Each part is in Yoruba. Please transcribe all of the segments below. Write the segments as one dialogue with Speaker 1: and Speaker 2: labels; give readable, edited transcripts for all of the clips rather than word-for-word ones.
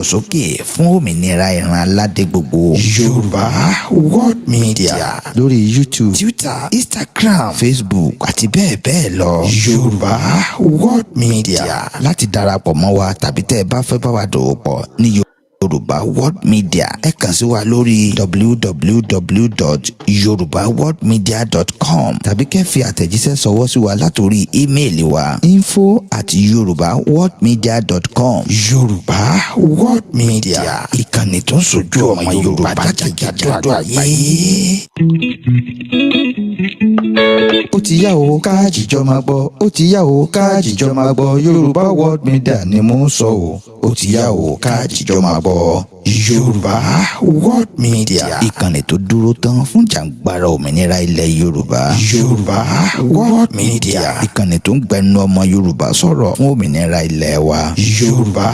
Speaker 1: sókè fún òmìnira ìran aládé gbogbo. Yorùbá World Media lórí YouTube, Twitter, Instagram, Facebook àti bẹ́ẹ̀ bẹ́ẹ̀ lọ. Yorùbá World Media láti darapọ̀ mọ́ wa tàbí tẹ́ ẹ bá fẹ́ bá wa dòwò pọ̀ ní Yoruba World Media ẹ kàn sí wa lórí www.yorubaworldmedia.com tàbí kẹ́ fi àtẹ̀jíṣẹ́ ṣọwọ́ sí wa látòrí ímeèlì wa info@yorubaworldmedia.com. Yorùbá World Media ìkànnì tó ń ṣojú ọmọ Yorùbá jákèjádò àgbáyé. Ó ti yá o ká jíjọ máa gbọ́, ó ti yá o ká jíjọ máa gbọ́, Yorùbá World Media ni mò ń sọ o. Ó ti yá o ká jíjọ máa gbọ́. Yorùbá World Media ìkànnì tó dúró tán fún jàǹgbara òmìnira ilẹ̀ Yorùbá. Yorùbá World Media ìkànnì tó ń gbẹnu ọmọ Yorùbá sọ̀rọ̀ fún òmìnira ilẹ̀ wa. Yorùbá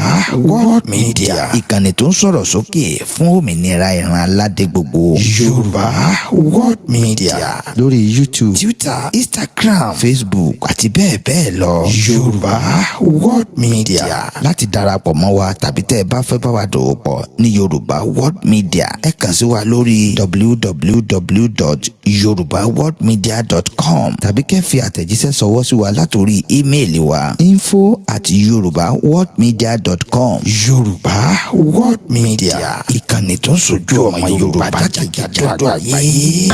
Speaker 1: World Media ìkànnì tó ń sọ̀rọ̀ sókè fún òmìnira ìran aládé gbogbo. Yorùbá World Media lórí YouTube, Twitter, Instagram, Facebook àti bẹ́ẹ̀ bẹ́ẹ̀ lọ. Yorùbá World Media láti darapọ̀ mọ́ wa tàbí tẹ́ ẹ bá fẹ́ bá wa dòwò pọ̀ ní Yorùbá World Media ẹ kàn sí wa lórí www.yorubaworldmedia.com tàbí kẹ́ fi àtẹ̀jíṣẹ́ ṣọwọ́ sí wa látòrí ímeèlì wa info@yorubaworldmedia.com. Yorùbá World Media ìkànnì tó ń ṣojú ọmọ Yorùbá jákèjádò àgbáyé.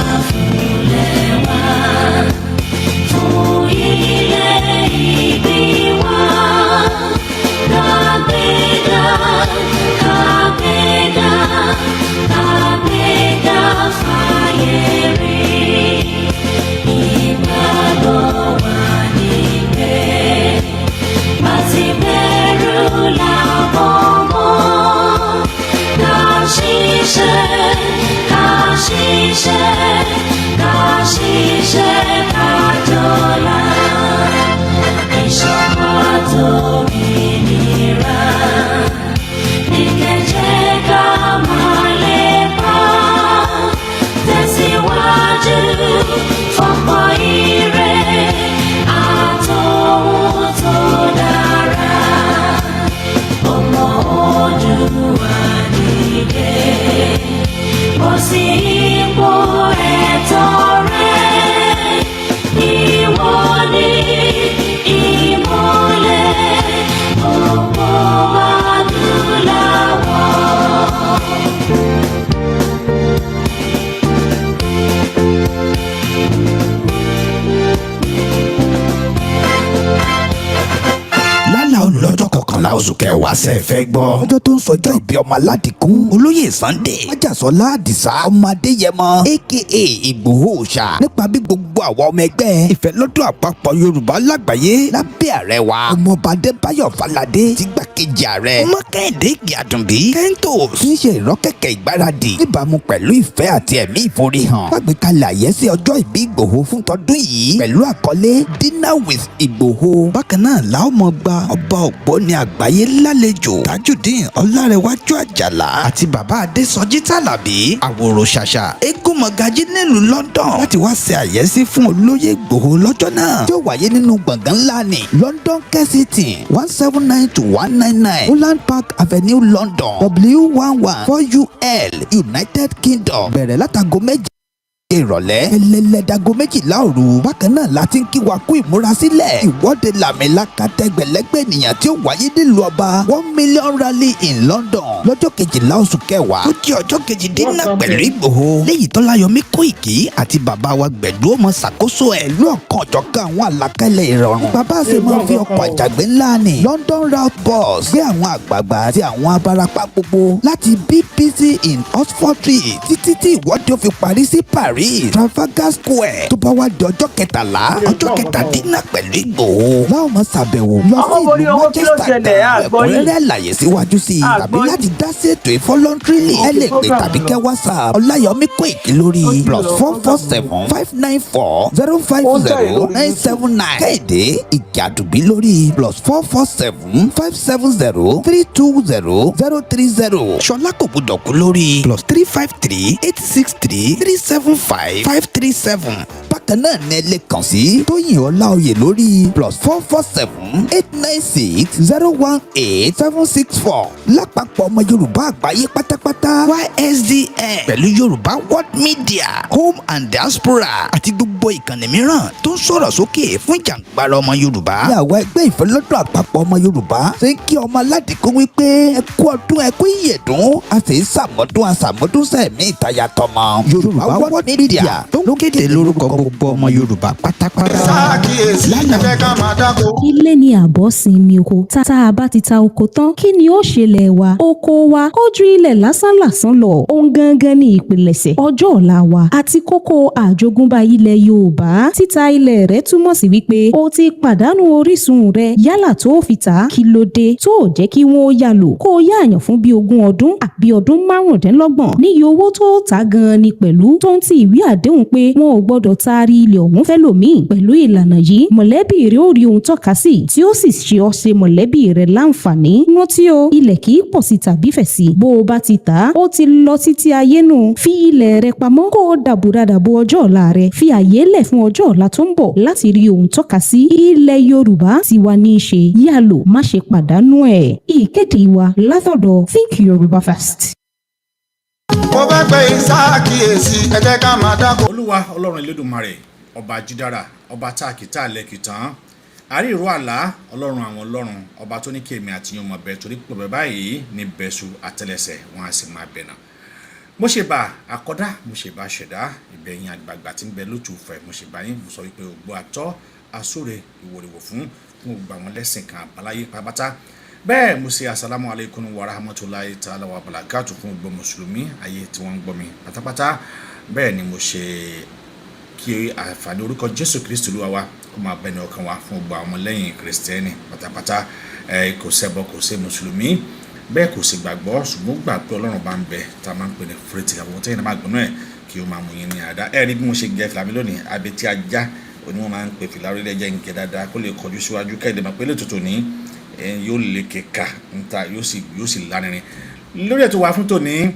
Speaker 1: Oṣù kẹwàá ṣe fẹ́ gbọ́. Ọjọ́ tó ń sọjọ́ ìbí ọmọ aládìkún olóyè Sunday Májàsọ́lá Àdìsá ọmọ Adéyẹmọ aka Ìgbòho Òòṣà nípa bí gbogbo àwọn ọmọ ẹgbẹ́ ìfẹ́lọ́dún àpapọ̀ Yorùbá lágbàáyé lábẹ́ ààrẹ wa ọmọọba Adébáyọ̀ Fáládé ti gbàkejì ààrẹ ọmọ Kẹ́hìndé Ìgèàdùnbí Kentos ń ṣe ìrọ́kẹ̀kẹ̀ ìgbáradì níbàámu pẹ̀lú ìfẹ́ àti ẹ̀mí ìforihàn lágbèkalẹ̀ àyẹ́sí ọjọ́ ìbí Ìgbòho fún tọdún yìí pẹ̀lú àkọlé Dinner with Ìgbòho. Bákan náà la ó mọ gba ọba Ògbóni àgbáyé lálejò Tajudeen Ọlárẹ̀wájú Àjàlá àti bàbá Adésọjí Tàlàbí àwòrò ṣàṣà eégún mọ̀gájí nílùú London láti wá ṣe àyẹ́sí fún olóyè Ìgbòho lọ́jọ́ náà tí ó wáyé nínú gbọ̀ngàn ńlá ní London Kensington 179 to 199 Holland Park Avenue London W11 4UL United Kingdom bẹ̀rẹ̀ látago méje ìrọ̀lẹ́ ẹlẹ́lẹ́dago méjìlá òru. Bákan náà láti ń kí wa kú ìmúrasílẹ̀ ìwọ́de làmìlaka tẹgbẹ̀lẹ́gbẹ̀ ènìyàn tí ó wáyé nílùú ọba 1 million rally in London lọ́jọ́ kejìlá oṣù kẹwàá tó jẹ́ ọjọ́ kejìdínlá pẹ̀lú Ìgbòho léyìí Tọ́láyọmí Kóìkí àti bàbá wa Gbẹ̀du ọmọ ṣàkóso ẹ̀ lú ọ̀kan ọ̀jọ̀kan àwọn àlàkalẹ̀ ìrọ̀rùn. Bàbá ṣe máa fi ọkọ̀ àjàgbé ńlá ní London route bus gbé àwọn àgbààgbà àti àwọn abarapá gbogbo láti BBC in Oxford Street títí tí ìwọ́de ó fi parí sí Paris Trafalgar Square tó bá wá di ọjọ́ kẹtàlá ọjọ́ kẹtàdínlá pẹ̀lú Ìgbòho láwọn máa ṣàbẹ̀wò lọ sí ìlú Manchester ẹ̀kúnrẹ́rẹ́ àlàyé síwájú sí i tàbí láti dá sí ètò ìfọlọ́ntìrìlì ẹ lè pè tàbí kẹ́ WhatsApp Ọláyọmí Kóìkí lórí +447 594 050 979 Kẹ́hìndé Ìgèàdùnbí lórí +447 570 320 030 Ṣọlá Kògbódọ̀kú lórí +353 863 375 537. bákan náà ní ẹ lè kàn sí Tóyìn Ọláoyè lórí +447-896-018-764 lápapọ̀ ọmọ Yorùbá àgbáyé pátápátá YSDN pẹ̀lú Yorùbá World Media Home and Diaspora àti gbogbo ìkànnì mìíràn tó ń sọ̀rọ̀ sókè fún ìjàǹgbara ọmọ Yorùbá. ní àwa ẹgbẹ́ ìfẹ́lọ́dún àpapọ̀ ọmọ Yorùbá ṣe ń kí ọmọ aládìkú wípé ẹ kú ọdún ẹ kú ìyèdún a sì ń ṣàmọ́dún sẹ̀mí ìtayà tọmọ. Yorùbá World Media ló kéde lórúkọ gbogbo ọmọ Yorùbá pátápátá.
Speaker 2: ilé ni àbọ̀ sinmi oko tá a bá ti ta oko tán kí ni ó ṣẹlẹ̀ wa oko wa ó ju ilẹ̀ lásánlàsán lọ ohun gangan ní ìpilẹ̀ṣẹ̀ ọjọ́ ọ̀la wa àti kókó àjogúnbá ilẹ̀ Yorùbá títa ilẹ̀ rẹ̀ túmọ̀ sí wípé o ti pàdánù orísun rẹ̀ yálà tó fi tà kí ló dé tó jẹ́ kí wọ́n yá lò kó o yáàyàn fún bí 20 ọdún àbí ọdún márùndínlọ́gbọ̀n níye owó tó tà gan ni pẹ̀lú tó ń ti ìwé àdéhùn pé wọn ò gbọ́dọ̀ taari ilẹ̀ ọ̀hún fẹ́lòmíì pẹ̀lú ìlànà yìí mọ̀lẹ́bí rẹ̀ ó rí ohun tọ́ka sí tí ó sì ṣe ọ́ ṣe mọ̀lẹ́bí rẹ̀ láǹfààní rántí o ilẹ̀ kì í pọ̀ sí tàbí fẹ̀ sí bó o bá ti tà á ó ti lọ títí ayé nù fi ilẹ̀ rẹ̀ pamọ́ kó o dàbòdàdàbò ọjọ́ ọ̀la rẹ̀ fi àyè lẹ̀ fún ọjọ́ ọ̀la tó ń bọ̀ láti rí ohun tọ́ka sí ilẹ̀ Yorùbá tiwa ní í ṣe yá lò má ṣe pàdánù ẹ̀ ìkéde wa látọ̀dọ̀ Think Yoruba First.
Speaker 3: mo fẹ́ pe ìsáàkíyèsí ẹ jẹ́ ká máa dákọ̀.
Speaker 4: Olúwa Ọlọ́run Elédùmarè ọba jídára ọba táàkì tá a lẹ́kì tán àrí ìró àlá Ọlọ́run àwọn Ọlọ́run ọba tó ní kí èmi àti yín mọ̀ bẹ́ẹ̀ torí pé bẹ́ẹ̀ báyìí ní bẹ́sù àtẹ́lẹsẹ̀ wọn á sì máa bẹ̀ náà. mo ṣe bá àkọ́dá mo ṣe bá ṣẹ̀dá ìbẹ̀yìn àgbààgbà tí ń bẹ lótú fẹ́ mo ṣe bá yín mo sọ wípé ògbó àtọ́ àsóre ìwòrìwò fún gbogbo àwọn lẹ́sìn kan àbáláyé pàápàá bẹ́ẹ̀ mo ṣe asalamu alaykum wa rahmatulahi ta'ala wa barakatu fún gbogbo mùsùlùmí ayé tí wọ́n ń gbọ́ mi pátápátá bẹ́ẹ̀ ni mo ṣe kí àǹfààní orúkọ Jésù Kristi Olúwa wa kó máa bẹ ní ọkàn wa fún gbogbo àwọn ọmọlẹ́yìn kìrìsìtẹ́nì pátápátá kò ṣẹbọ kò ṣe mùsùlùmí bẹ́ẹ̀ kò sì gbàgbọ́ ṣùgbọ́n gbà pé Ọlọ́run bá ń bẹ tá a máa ń pè ní fúrẹ́tì àwọn tẹ́yìn náà máa gbọ́nú ẹ̀ kí ó máa mú yín ní àdá rí bí mo ṣe gẹ fìlà mi lónìí abetí ajá òní wọn máa ń pè fìlà orílẹ̀ jẹ́ nkẹ́ dáadáa kó lè kọjú síwájú kẹ́ẹ̀dẹ̀ máa pé lè tuntun ní yóò lè kéka níta yóò sì lárinrin lórí ètò wa fún tòní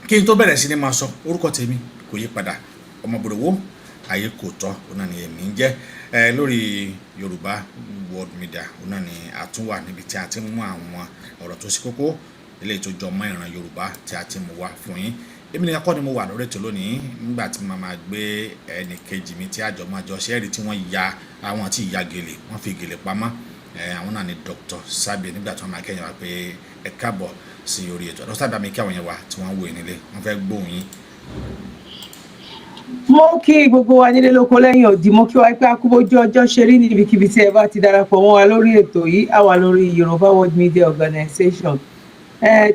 Speaker 4: kí n tó bẹ̀rẹ̀ sí ni máa sọ orúkọ tèmi kò yí padà Ọmọboriowo ayé kò tọ́ ọ̀nà ni èmi ń jẹ́ lórí Yorùbá World Media ọ̀nà ni àtúnwà níbi tí a ti mú àwọn ọ̀rọ̀ tó sí kókó eléyìí tó jọ mọ́ ìran Yorùbá tí a ti mú wá fún yín èmi nìkan kọ́ ni mo wà lórí ètò lónìí nígbà tí màá máa gbé ẹnì kejì mi tí àjọ máa jọ ṣẹ́ẹ̀rì tí wọ́n ya àwọn tí ìyá gèlè wọ́n fi gèlè pamọ́ àwọn náà ni Dr. Sabi nígbà tí wọ́n máa kẹ́yìn wá pé ẹ káàbọ̀ sí orí ètò Dr. Sabi àmì kí àwọn yẹn wá tí wọ́n wò nílé wọ́n fẹ́ gbóhùn yín.
Speaker 5: mo kí gbogbo wa nílé lóko lẹ́yìn òdì mo kí wa pé akúbójú ọjọ́ ṣe rí níbikíbi tí ẹ bá ti darapọ̀ mọ́ wa lórí ètò yìí a wà lórí Yorùbá World Media Organization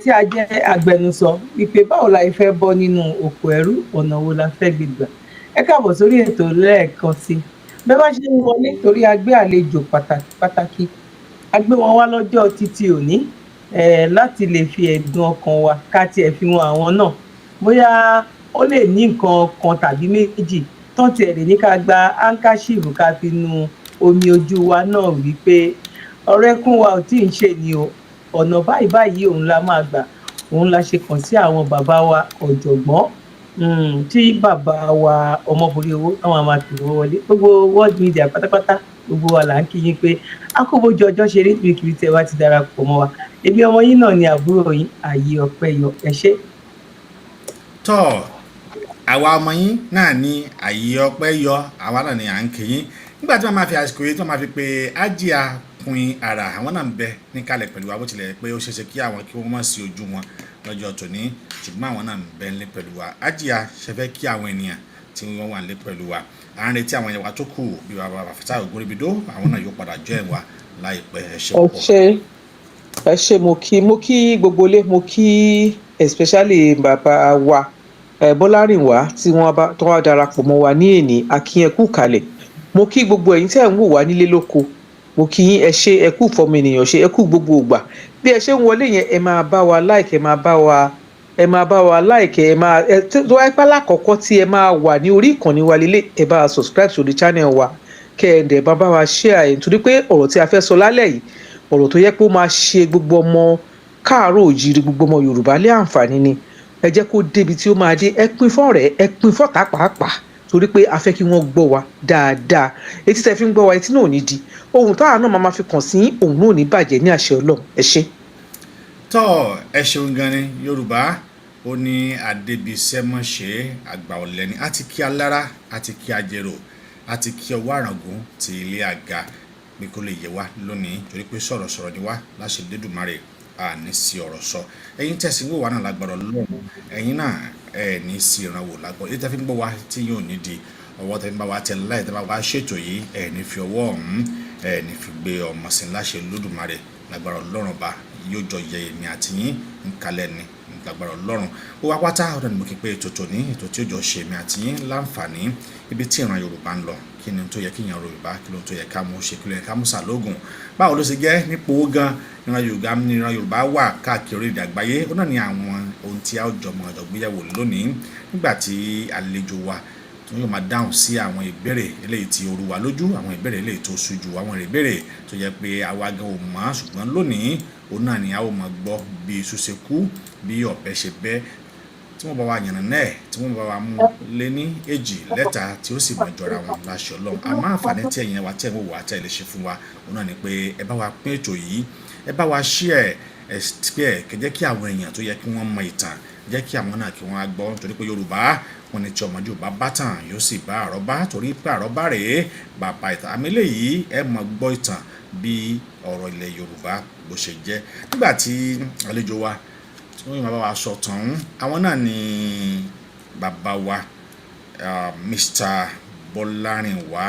Speaker 5: tí a jẹ́ agbẹnusọ wípé báwo la fẹ́ bọ́ nínú oko ẹrú ọ̀nà wo la fẹ́ gbégbà ẹ káàbọ̀ sórí ètò lẹ́ẹ̀kan sí bẹ́ẹ̀ bá ṣe ń wọlé torí a gbé àlejò pàtàkì a gbé wọn wá lọ́jọ́ títí òní láti lè fi ẹ̀dùn ọkàn wa ká tiẹ̀ fi wọn àwọn náà bóyá ó lè ní nǹkan kan tàbí méjì tán tiẹ̀ lè ní ká gba áńkáṣíìfù ká fi nu omi ojú wa náà wípé ọ̀rẹ́kún wa ò tí ì ń ṣe ni o ọ̀nà báyìí òun la máa gbà òun la ṣe kàn sí àwọn bàbá wa ọ̀jọ̀gbọ́n tí bàbá wa Ọmọboriowo àwọn máa tò wọ́n wọlé gbogbo World Media pátápátá gbogbo wa là ń kí yín pé akóbójú ọjọ́ ṣe rí níbikíbi tí ẹ bá ti darapọ̀ mọ́ wa èmi ọmọ yín náà ni àbúrò yín Àyè Ọpẹ́ Yọ ẹ ṣé.
Speaker 4: tọ́ àwa ọmọ yín náà ní Àyè Ọpẹ́ Yọ àwa náà ni à ń kí yín nígbà tí wọ́n máa fi àsìkò yìí tí wọ́n máa fi pe ájíà pin ara àwọn náà ń bẹ níkàlẹ̀ pẹ̀lú wa bó tilẹ̀ pé ó ṣeéṣe kí àwọn kí wọ́n má sí ojú wọn lọ́jọ́ tòní ṣùgbọ́n àwọn náà ń bẹ nílé pẹ̀lú wa ájíà ṣẹfẹ́ kí àwọn ènìyàn tí wọ́n wà nílé pẹ̀lú wa à ń retí àwọn ẹ̀yà wa tó kù bí bàbá Fàtà Ògúnrìbìdó àwọn náà yóò padà jọ ẹ̀ wá láìpẹ́ ẹ ṣé púpọ̀.
Speaker 6: ẹ ṣé mo kí gbogbo ilé mo kí especially bàbá wa Bọ́lárìnwá tí wọ́n wá darapọ̀ mọ́ wa ní èní akínyẹ̀kú kalẹ̀ mo kí gbogbo ẹ̀yin tẹ́ ń wò wá nílé lóko mo kí yín ẹ ṣé ẹ kú fọmọ ènìyàn ṣe ẹ kú gbogbo ògbà bí ẹ ṣe ń wọlé yẹn ẹ máa bá wa like ẹ máa bá wa like ẹ máa tó wáyé pálá àkọ́kọ́ tí ẹ máa wà ní orí ìkànnì wa lélẹ̀ ẹ bá wa subscribe sórí channel wa kẹ́ẹ̀dẹ̀ bá wa share ẹ̀ nítorí pé ọ̀rọ̀ tí a fẹ́ sọ lálẹ́ yìí ọ̀rọ̀ tó yẹ pé ó máa ṣe gbogbo ọmọ káàárọ̀ òjìrì gbogbo ọmọ Yorùbá lé àǹfààní ni ẹ jẹ́ kó débi tí ó máa dé ẹ pín fọ́rẹ̀ẹ́ ẹ pín fọ́tá pàápàá torí pé a fẹ́ kí wọ́n gbọ́ wa dáadáa. Etí tẹ́ fi ń gbọ́ wa etí náà ò ní di, ohun táwa náà máa fi kàn sí òun náà ò ní bàjẹ́ ní àṣẹ Ọlọ́run. Ẹ ṣé.
Speaker 4: tọ́ ẹ ṣeun gan ni Yorùbá ó ní adébísẹ́mọ̀ṣẹ́ àgbà ọ̀lẹ́ni àti kí alára àti kí ajérò àti kí ọwọ́ àràngún ti ilé àga pé kó lè yé wa lónìí torí pé sọ̀rọ̀sọ̀rọ̀ ni wá láṣẹ Lédùmarè àní sí ọ̀rọ̀ sọ. ẹ̀yin tẹ̀sí wò wá náà lágbára Ọlọ́run ẹ̀yin náà ẹ̀ ní sí ìrànwọ́ lágbára èyí tẹ́ fi ń gbọ́ wa tí yóò ní di ọwọ́ tẹ́ fi ń bá wa tẹ láì tẹ́ bá wa ṣètò yìí ẹ̀ ní fi ọwọ́ ọ̀hún ẹ̀ ní fi gbé ọmọ sí láṣẹ Lédùmarè lágbára Ọlọ́run bá yóò jọ yẹ èmi àti yín ń kalẹ̀ ni lágbára Ọlọ́run ó wá pátá ọ̀dọ̀ ni mo kí pé ètò tòní ètò tí ó jọ ṣe èmi àti yín láǹfààní ibi tí ìran Yorùbá ń lọ kí ni tó yẹ kí ìran Yorùbá kí ló tó yẹ ká mú ṣe kí ló yẹ ká mú sàlógún báwo ló ṣe jẹ́ nípò ó gan ìran Yorùbá wà káàkiri orílẹ̀ àgbáyé ó náà ní àwọn ohun tí a ó jọ mọ ọ̀dọ̀ gbéyàwó lónìí nígbà tí àlejò wa tí wọ́n yóò máa dáhùn sí àwọn ìbéèrè eléyìí tí ó rú wa lójú àwọn ìbéèrè eléyìí tó ṣojú àwọn ìbéèrè tó yẹ pé àwa gan ò mọ̀ ṣùgbọ́n lónìí òun náà ni a ó máa gbọ́ bí iṣu ṣe kú bí ọ̀bẹ ṣe bẹ́ tí wọ́n bá wa yànnà náà tí wọ́n bá wa mú lé ní èjì lẹ́ta tí ó sì máa jọra wọn láṣọ Ọlọ́run àmọ́ àǹfààní tí ẹ̀yin wa tí ẹ̀ ń wò wá tí ẹ̀ lè ṣe fún wa òun náà ni pé ẹ bá wa pín ètò yìí ẹ bá wa share ẹ jẹ́ kí àwọn èèyàn tó yẹ kí wọ́n mọ ìtàn jẹ́ kí àwọn náà kí wọ́n á gbọ́ nítorí pé Yorùbá wọn ni tí ọmọdé ò bá bá tàn yóò sì bá àrọ́bá torí pé àrọ́bá rèé bàbá ìtàn àmì eléyìí ẹ máa gbọ́ ìtàn bí ọ̀rọ̀ ilẹ̀ Yorùbá bó ṣe jẹ́ nígbà tí àlejò wa tí wọ́n yóò máa bá wa sọ tán àwọn náà ni bàbá wa Mr. Bọ́lárìnwá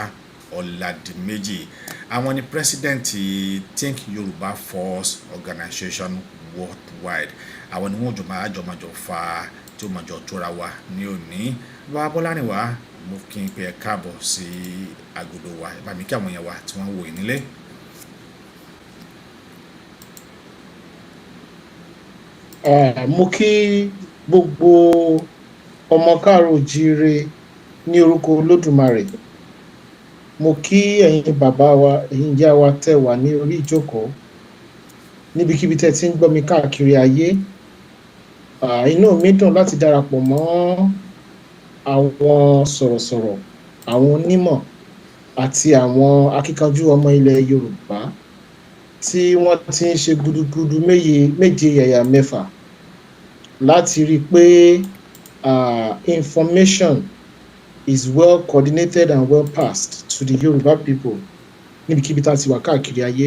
Speaker 4: Ọ̀làdìmẹ́jì àwọn ni president Think Yoruba Force Organization Worldwide àwọn ni wọ́n jọ fa tí ó máa jọ tóra wa ní òní bàbá Bọ́lárìnwá mo kí n pé ẹ káàbọ̀ sí àgọ́dọ̀ wa ẹ bá mi kí àwọn èèyàn wa tí wọ́n wò nílé.
Speaker 7: Mo kí gbogbo ọmọ káàárọ̀ oòjíire ní orúkọ Olódùmarè mo kí ẹ̀yin bàbá wa ẹ̀yin ìyá wa tẹ́ wà ní orí ìjókòó níbikíbi tẹ́ ti ń gbọ́ mi káàkiri ayé inú mi dùn láti darapọ̀ mọ́ àwọn sọ̀rọ̀sọ̀rọ̀ àwọn onímọ̀ àti àwọn akíkanjú ọmọ ilẹ̀ Yorùbá tí wọ́n ti ń ṣe gudugudu méje yàyà mẹ́fà láti rí i pé information is well coordinated and well passed to the Yoruba people níbikíbi tá a ti wà káàkiri ayé.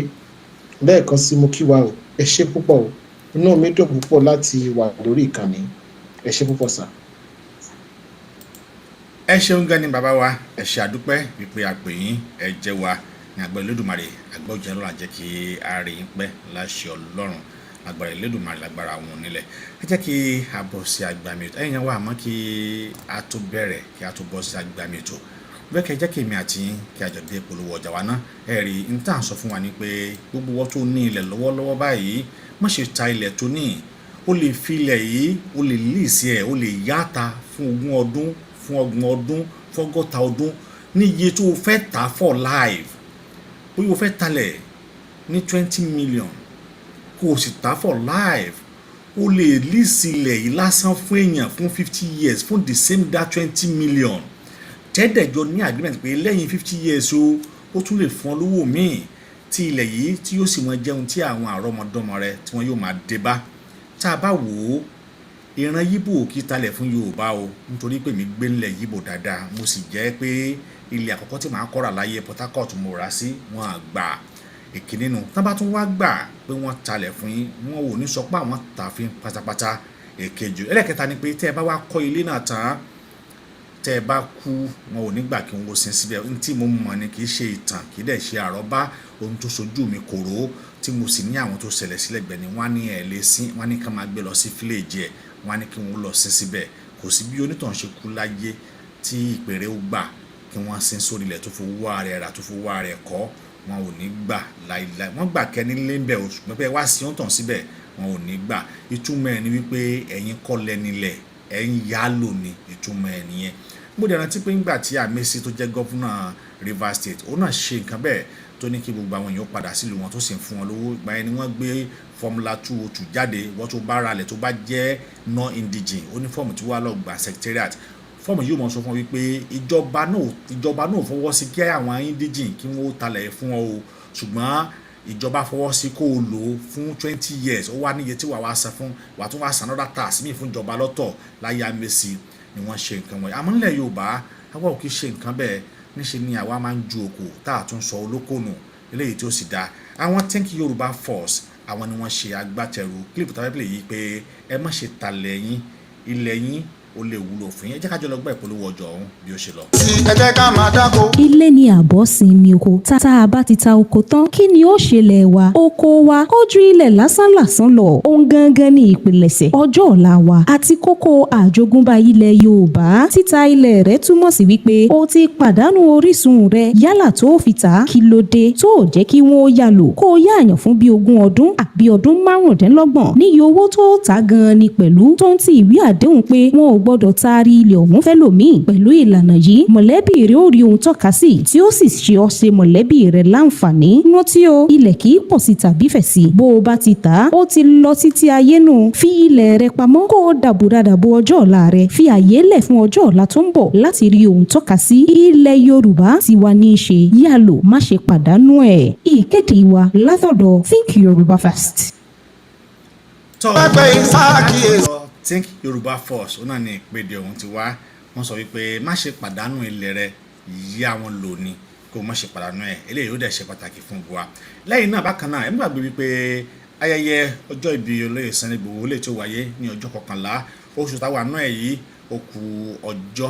Speaker 7: Lẹ́ẹ̀kan sí mo kí wa o ẹ ṣé púpọ̀ o inú mi dùn púpọ̀ láti wà lórí ìkànnì ẹ ṣé púpọ̀ sà.
Speaker 4: ẹ ṣeun gan ni bàbá wa ẹ ṣe àdúpẹ́ wípé àpè yín ẹ jẹ́ wa ní agbára Elédùmarè agbára òjẹ́ lọ́la jẹ́ kí a rí yín pẹ́ láṣẹ Ọlọ́run agbára Elédùmarè lágbára àwọn onílẹ̀ ẹ jẹ́ kí a bọ́ sí agbami ètò ẹ̀yin wa àmọ́ kí a tó bẹ̀rẹ̀ kí a tó bọ́ sí agbami ètò bẹ́ẹ̀ kẹ́ jẹ́ kí èmi àti yín kí a jọ dé ìpolówó ọjà wa náà ẹ rí n tá à ń sọ fún wa ni pé gbogbo wọn tó ní ilẹ̀ lọ́wọ́lọ́wọ́ báyìí má ṣe ta ilẹ̀ tó ní o lè fi ilẹ̀ yìí o lè líìsì ẹ̀ o lè yáta fún 20 ọdún fún 30 ọdún fún 100 ọdún ní iye tó o fẹ́ tà for life bóyá o fẹ́ talẹ̀ ní 20 million kó o sì tà for life o lè líìsì ilẹ̀ yìí lásán fún èèyàn fún 50 years fún the same that 20 million tẹ́ẹ̀dẹ̀jọ ní agreement pé lẹ́yìn 50 years ó tún lè fún ọ lówó míì tí ilẹ̀ yìí tí yóò sì máa jẹun tí àwọn àrọ́mọdọ́mọ rẹ tí wọ́n yóò máa dé bá tá a bá wò ó ìran yíbò kì í talẹ̀ fún Yorùbá o nítorí pé mi gbé ńlẹ̀ yíbò dáadáa mo sì jẹ́ pé ilẹ̀ àkọ́kọ́ tí màá kọ́ra láyé Port Harcourt mo rà sí wọn àgbà èkìní nu tá bá tún wá gbà pé wọ́n talẹ̀ fún yín wọn ò ní sọ pé àwọn tààfin pátápátá èkejì ẹlẹ́kẹta ni pé tẹ́ ẹ bá wá kọ́ ilé náà tán tẹ́ ẹ bá kú wọn ò ní gbà kí n wo sin síbẹ̀ ohun tí mo mọ̀ ni kì í ṣe ìtàn kì í dẹ̀ ṣe àrọ́bá ohun tó sojú mi kòró tí mo sì ní àwọn tó ṣẹlẹ̀ sílẹ̀ gbẹ̀ ni wọ́n á ní ẹ̀ lé sí wọ́n á ní ká máa gbé lọ sí fíléèjì ẹ̀ wọ́n á ní kí wọ́n lọ sin síbẹ̀ kò sí bí onítàn ṣe kú láyé tí ìpèrè ó gbà kí wọ́n sin sórí ilẹ̀ tó fowó ara ẹ̀ rà tó fowó ara ẹ̀ kọ́ wọn ò ní gbà láìláì wọ́n gbà kẹ́ni lé ń bẹ̀ oṣù pẹ́pẹ́ wá sí ọ̀tàn síbẹ̀ wọn ò ní gbà ìtumọ̀ ẹ̀ ni wípé ẹ̀yin kọ́ lẹ́nilẹ̀ ẹ̀yin yálò ni ìtumọ̀ ẹ̀ nìyẹn mo dẹ̀ rántí pé ńgbà tí Àmẹ́sì tó jẹ́ gọ́fúnà Rivers State òun náà ṣe nǹkan bẹ́ẹ̀ tó ní kí gbogbo àwọn èèyàn padà sílùú wọn tó sì ń fún wọn lówó ìgbà yẹn ni wọ́n gbé Formula 202 jáde wọ́n tó bá ralẹ̀ tó bá jẹ́ non-indigene ó ní fọ́ọ̀mù tí wọ́n á lọ gbà secretariat fọ́ọ̀mù yóò mọ̀ sọ fún ọ wípé ìjọba náà fọwọ́ sí kí àwọn indigene kí wọ́n talẹ̀ fún ọ o ṣùgbọ́n ìjọba fọwọ́ sí kó o lò ó fún 20 years ó wá níye tí wàá san fún wàá tún wá san another tax míì fún ìjọba lọ́tọ̀ láyé amẹ́sì ni wọ́n ṣe nǹkan wọ̀nyí àmọ́ nílẹ̀ Yorùbá àwa ò kì í ṣe nǹkan bẹ́ẹ̀ níṣe ni àwa máa ń ju òkò tá a tún sọ olóko nù eléyìí tí ó sì dáa àwọn Think Yorùbá Force àwọn ni wọ́n ṣe agbátẹrù clip tàbí play yìí pé ẹ má ṣe talẹ̀ yín ilẹ̀ yín ó lè wúlò fún yín ẹ jẹ́ ká jọ lọ gbọ́ ìpolówó ọjọ́ ọ̀hún bí ó ṣe lọ.
Speaker 3: ẹ jẹ́ ká máa dáko.
Speaker 2: ilé ni àbọ̀ sinmi oko tá a bá ti ta oko tán kí ni ó ṣẹlẹ̀ wa oko wa ó ju ilẹ̀ lásánlàsán lọ ohun gangan ní ìpilẹ̀ṣẹ̀ ọjọ́ ọ̀la wa àti kókó àjogúnbá ilẹ̀ Yorùbá títa ilẹ̀ rẹ̀ túmọ̀ sí wípé o ti pàdánù orísun rẹ̀ yálà tó fi tà kí ló dé tó jẹ́ kí wọ́n yà lò kó o yáàyàn fún bí 20 ọdún àbí ọdún 25 níye owó tó ta gan ni pẹ̀lú tó ń ti ìwé àdéhùn pé wọn ò gbọ́dọ̀ taari ilẹ̀ ọ̀hún fẹ́lòmíì pẹ̀lú ìlànà yìí mọ̀lẹ́bí rẹ̀ ó rí ohun tọ́ka sí tí ó sì ṣe ọ́ ṣe mọ̀lẹ́bí rẹ̀ láǹfààní rántí o ilẹ̀ kì í pọ̀ sí tàbí fẹ̀ sí bó o bá ti tà á ó ti lọ títí ayé nù fi ilẹ̀ rẹ̀ pamọ́ kó o dàbòdàdàbò ọjọ́ ọ̀la rẹ̀ fi àyè lẹ̀ fún ọjọ́ ọ̀la tó ń bọ̀ láti rí ohun tọ́ka sí ilẹ̀ Yorùbá ti wà ní í ṣe yá lò má ṣe pàdánù ẹ̀ ìkéde wa látọ̀dọ̀ Think Yorùbá First.
Speaker 4: Think Yorùbá Force ó náà ní ìpèdè ọ̀hún ti wá wọ́n sọ wípé má ṣe pàdánù ilẹ̀ rẹ yá wọn lò ní kó má ṣe pàdánù ẹ̀ eléyìí ó dẹ̀ ṣe pàtàkì fún wa lẹ́yìn náà bákan náà ẹ má gbàgbé wípé ayẹyẹ ọjọ́ ìbí olóyè Sunday Igboho lè tó wáyé ní ọjọ́ 11 oṣù táwa náà yìí ó kù ọjọ́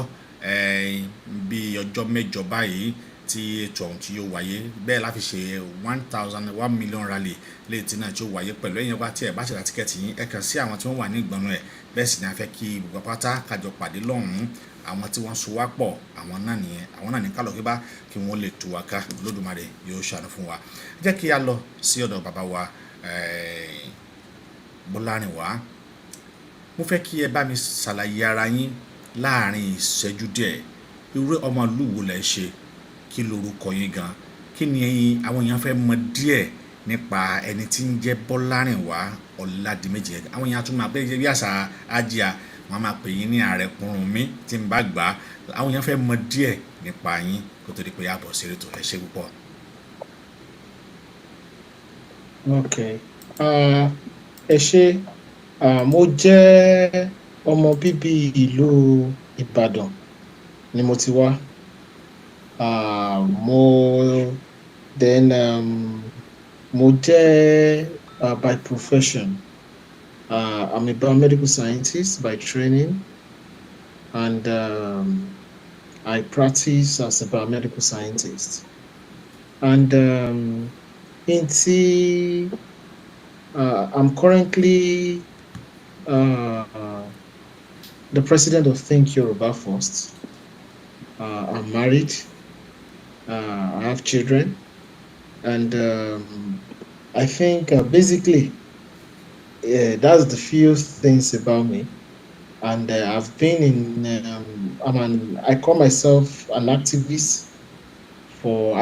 Speaker 4: bíi ọjọ́ 8 báyìí tí ètò ọ̀hún tí yóò wáyé bẹ́ẹ̀ láfi ṣe 1 million rally léètì náà tí ó wáyé pẹ̀lú ẹ̀yìn ọba tí ẹ̀ bá ṣe ra tíkẹ́ẹ̀tì yín ẹ kàn sí àwọn tí wọ́n wà ní ìgbọ̀nù ẹ̀ bẹ́ẹ̀ sì ni a fẹ́ kí gbogbo pátá kájọ pàdé lọ́hùn-ún àwọn tí wọ́n so wá pọ̀ àwọn náà ní kálọ̀ kíbá kí wọ́n lè tú wa ká Olódùmarè yóò ṣàánú fún wa jẹ́ kí a lọ sí ọ̀dọ̀ bàbá wa Bọ́lárìnwá mo fẹ́ kí ẹ bá mi ṣàlàyé ara yín láàrin ìṣẹ́jú díẹ̀ irú ọmọ ìlú wo lẹ ṣe kí lorúkọ yín gan kí ni àwọn èèyàn fẹ́ mọ̀ díẹ̀ nípa ẹni tí ń jẹ́ Bọ́lárìnwá Ọládìméjì àwọn èèyàn tún máa pè é bí àṣà Àjíà wọn máa pè yín ní Àrẹ̀kúnrúnmí tí ń bá gbà á àwọn èèyàn fẹ́ mọ̀ díẹ̀ nípa yín kó tó di pé àbọ̀ sí ètò ẹ ṣé púpọ̀.
Speaker 7: ok ẹ ṣé mo jẹ́ ọmọ bíbí ìlú Ìbàdàn ni mo ti wá. Mo jẹ́ by profession I'm a biomedical scientist by training and I practice as a biomedical scientist and I'm currently the president of Think Yorùbá First. I'm married. I have children, and I think basically that's the few things about me. And I've been in. I call myself an activist for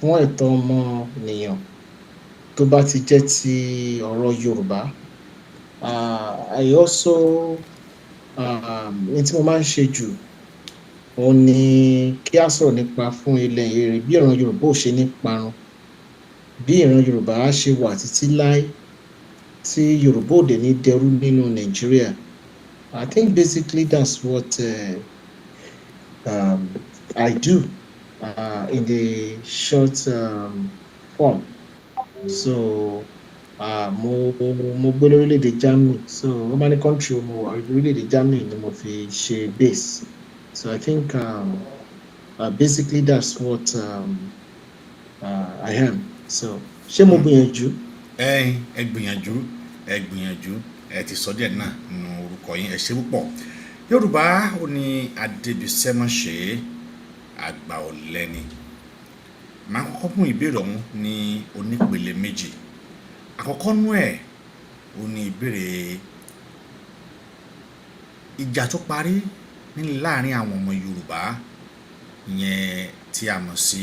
Speaker 7: fún ẹ̀tọ́ ọmọnìyàn tó bá ti jẹ́ ti ọ̀rọ̀ Yorùbá. I also ní tí mo máa ń ṣe jù òun ni kí a sọ̀rọ̀ nípa fún ilẹ̀ èrè bí ìran Yorùbá ò ṣe ní parun bí ìran Yorùbá á ṣe wà títí láé tí Yorùbá ò dé ní dẹrú nínú Nàìjíríà. I think basically that's what I do in the short form. So mo gbé lórílẹ̀-èdè Germany, so wọ́n bá ní country mo wà lórílẹ̀-èdè Germany ni mo fi ṣe base. So I think basically that's what I am. So ṣé mo gbìyànjú?
Speaker 4: ẹ gbìyànjú ẹ ti sọ díẹ̀ náà nínú orúkọ yín ẹ ṣé púpọ̀. Yorùbá ó ní adébísẹ́mọ̀ṣe àgbà ọ̀lẹ́ni. Màá kọ́kọ́ mú ìbéèrè ọ̀hún ní onípele méjì. Àkọ́kọ́ nú ẹ̀ ó ní ìbéèrè ìjà tó parí láàrin àwọn ọmọ Yorùbá ìyẹn tí a mọ̀ sí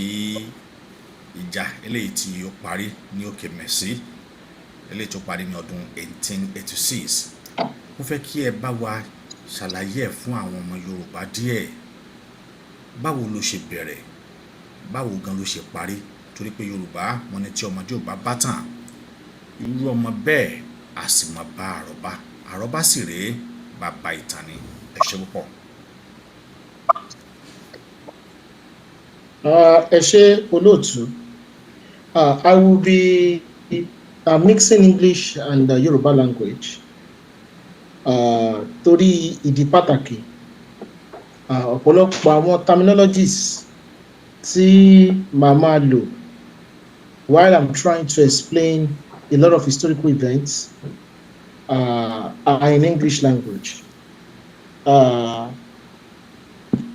Speaker 4: ìjà eléyìí tí ó parí ní Òkè Mẹ̀sí eléyìí tó parí ní ọdún 1886. Mo fẹ́ kí ẹ bá wa ṣàlàyé ẹ̀ fún àwọn ọmọ Yorùbá díẹ̀. Báwo ló ṣe bẹ̀rẹ̀? Báwo gan ló ṣe parí? Torí pé Yorùbá wọn ní tí ọmọdé ò bá bá tàn, irú ọmọ bẹ́ẹ̀ a sì máa bá àrọ́bá. Àrọ́bá sì rèé bàbá ìtàn ni. Ẹ ṣé púpọ̀.
Speaker 7: Ẹ ṣé olóòtú. I will be mixing English and Yoruba language. Torí ìdí pàtàkì. Ọ̀pọ̀lọpọ̀ àwọn terminologies tí màá máa lò while I'm trying to explain a lot of historical events are in English language.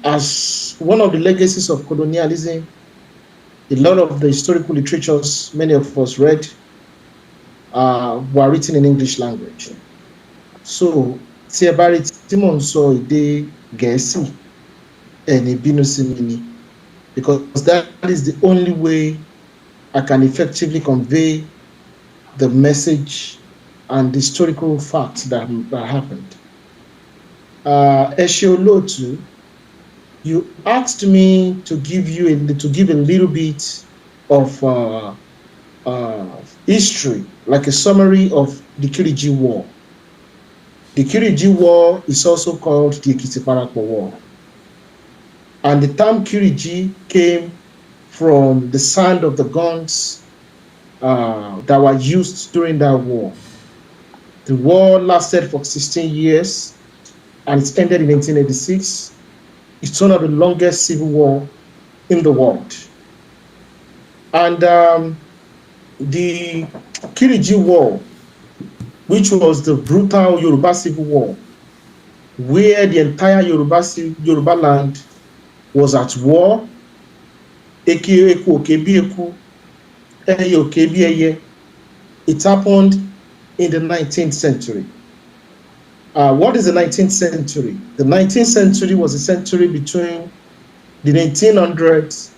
Speaker 7: As one of the legacies of colonialism, a lot of the historical literatures many of us read were written in English language. So, tí ẹ bá rí tí mò ń sọ èdè Gẹ̀ẹ́sì, ẹni bínú sí mi ni, because that is the only way I can effectively convey the message and the historical facts that happened. Ẹ ṣé olóòtú. You asked me to give a little bit of history, like a summary of the Kiriji War. The Kiriji War is also called the Ekiti-Parapọ War. And the term Kiriji came from the sound of the guns that were used during that war. The war lasted for 16 years and it ended in 1886. It's one of the longest civil war in the world. And the Kiriji War, which was the brutal Yoruba civil war, where the entire Yoruba land was at war. It happened in the 19th century. What is the 19th century? The 19th century was a century between the 1800s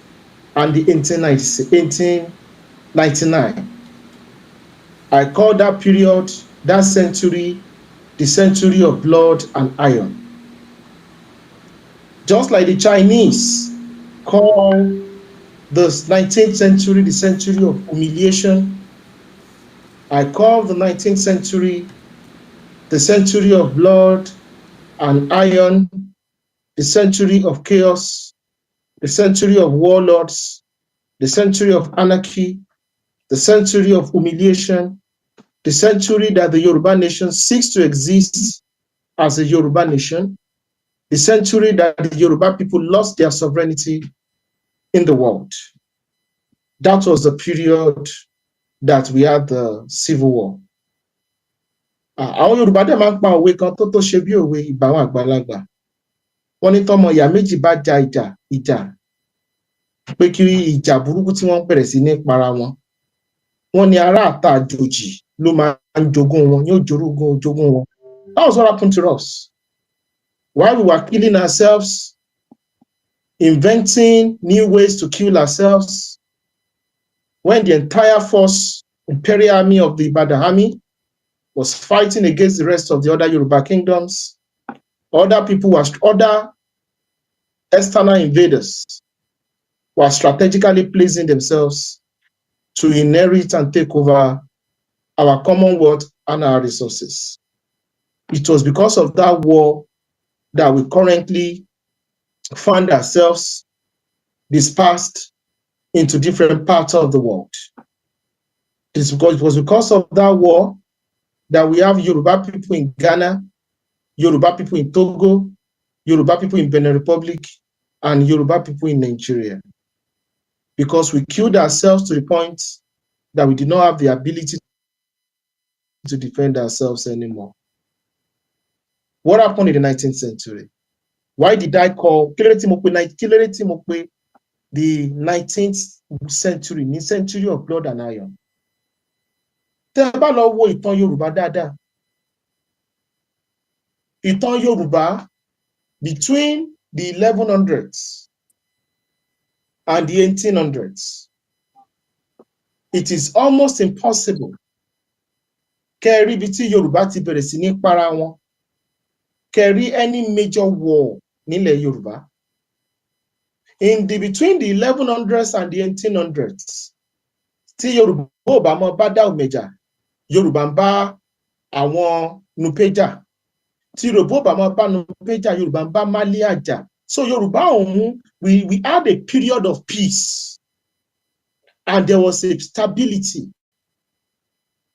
Speaker 7: and the 1899. I call that period, that century, the century of blood and iron. Just like the Chinese call the 19th century the century of humiliation, I call the 19th century the century of blood and iron, the century of chaos, the century of warlords, the century of anarchy, the century of humiliation, the century that the Yoruba nation seeks to exist as a Yoruba nation, the century that the Yoruba people lost their sovereignty in the world. That was the period that we had the Civil War. Àwọn Yorùbá dẹ̀ máa ń pa òwe kan tó ṣe bí òwe ìgbà àwọn àgbàlagbà. Wọ́n ní tọ́mọ ìyá méjì bá ja ìjà pé kí ìjà burúkú tí wọ́n bẹ̀rẹ̀ sí ní para wọn. Wọ́n ní ará àta àjòjì ló máa ń jogún wọn, yóò jogún wọn. That was what happened to us. While we were killing ourselves, inventing new ways to kill ourselves, when the entire imperial army of the Ibadan army was fighting against the rest of the other Yoruba kingdoms, other external invaders were strategically placing themselves to inherit and take over our Commonwealth and our resources. It was because of that war that we currently find ourselves dispersed into different parts of the world. It was because of that war that we have Yoruba people in Ghana, Yoruba people in Togo, Yoruba people in Benin Republic, and Yoruba people in Nigeria. Because we killed ourselves to the point that we did not have the ability to defend ourselves anymore. What happened in the 19th century? Why did I call the 19th century, the century of blood and iron? Tẹ́ bá lọ wo ìtàn Yorùbá dáadáa. Ìtàn Yorùbá between the 1100s and the 1800s, it is almost impossible kẹ́ rí bí tí Yorùbá ti bẹ̀rẹ̀ sí ní para wọn, carry any major war nílẹ̀ Yorùbá. Between the 1100s and the 1800s, tí Yorùbá ò bá mọ bá dá òmẹjà, Yorùbá ń bá àwọn Nupeja. Tí Yorùbá ò bá mọ bá Nupeja, Yorùbá ń bá Málíà jà. So Yorùbá òun, we had a period of peace, and there was a stability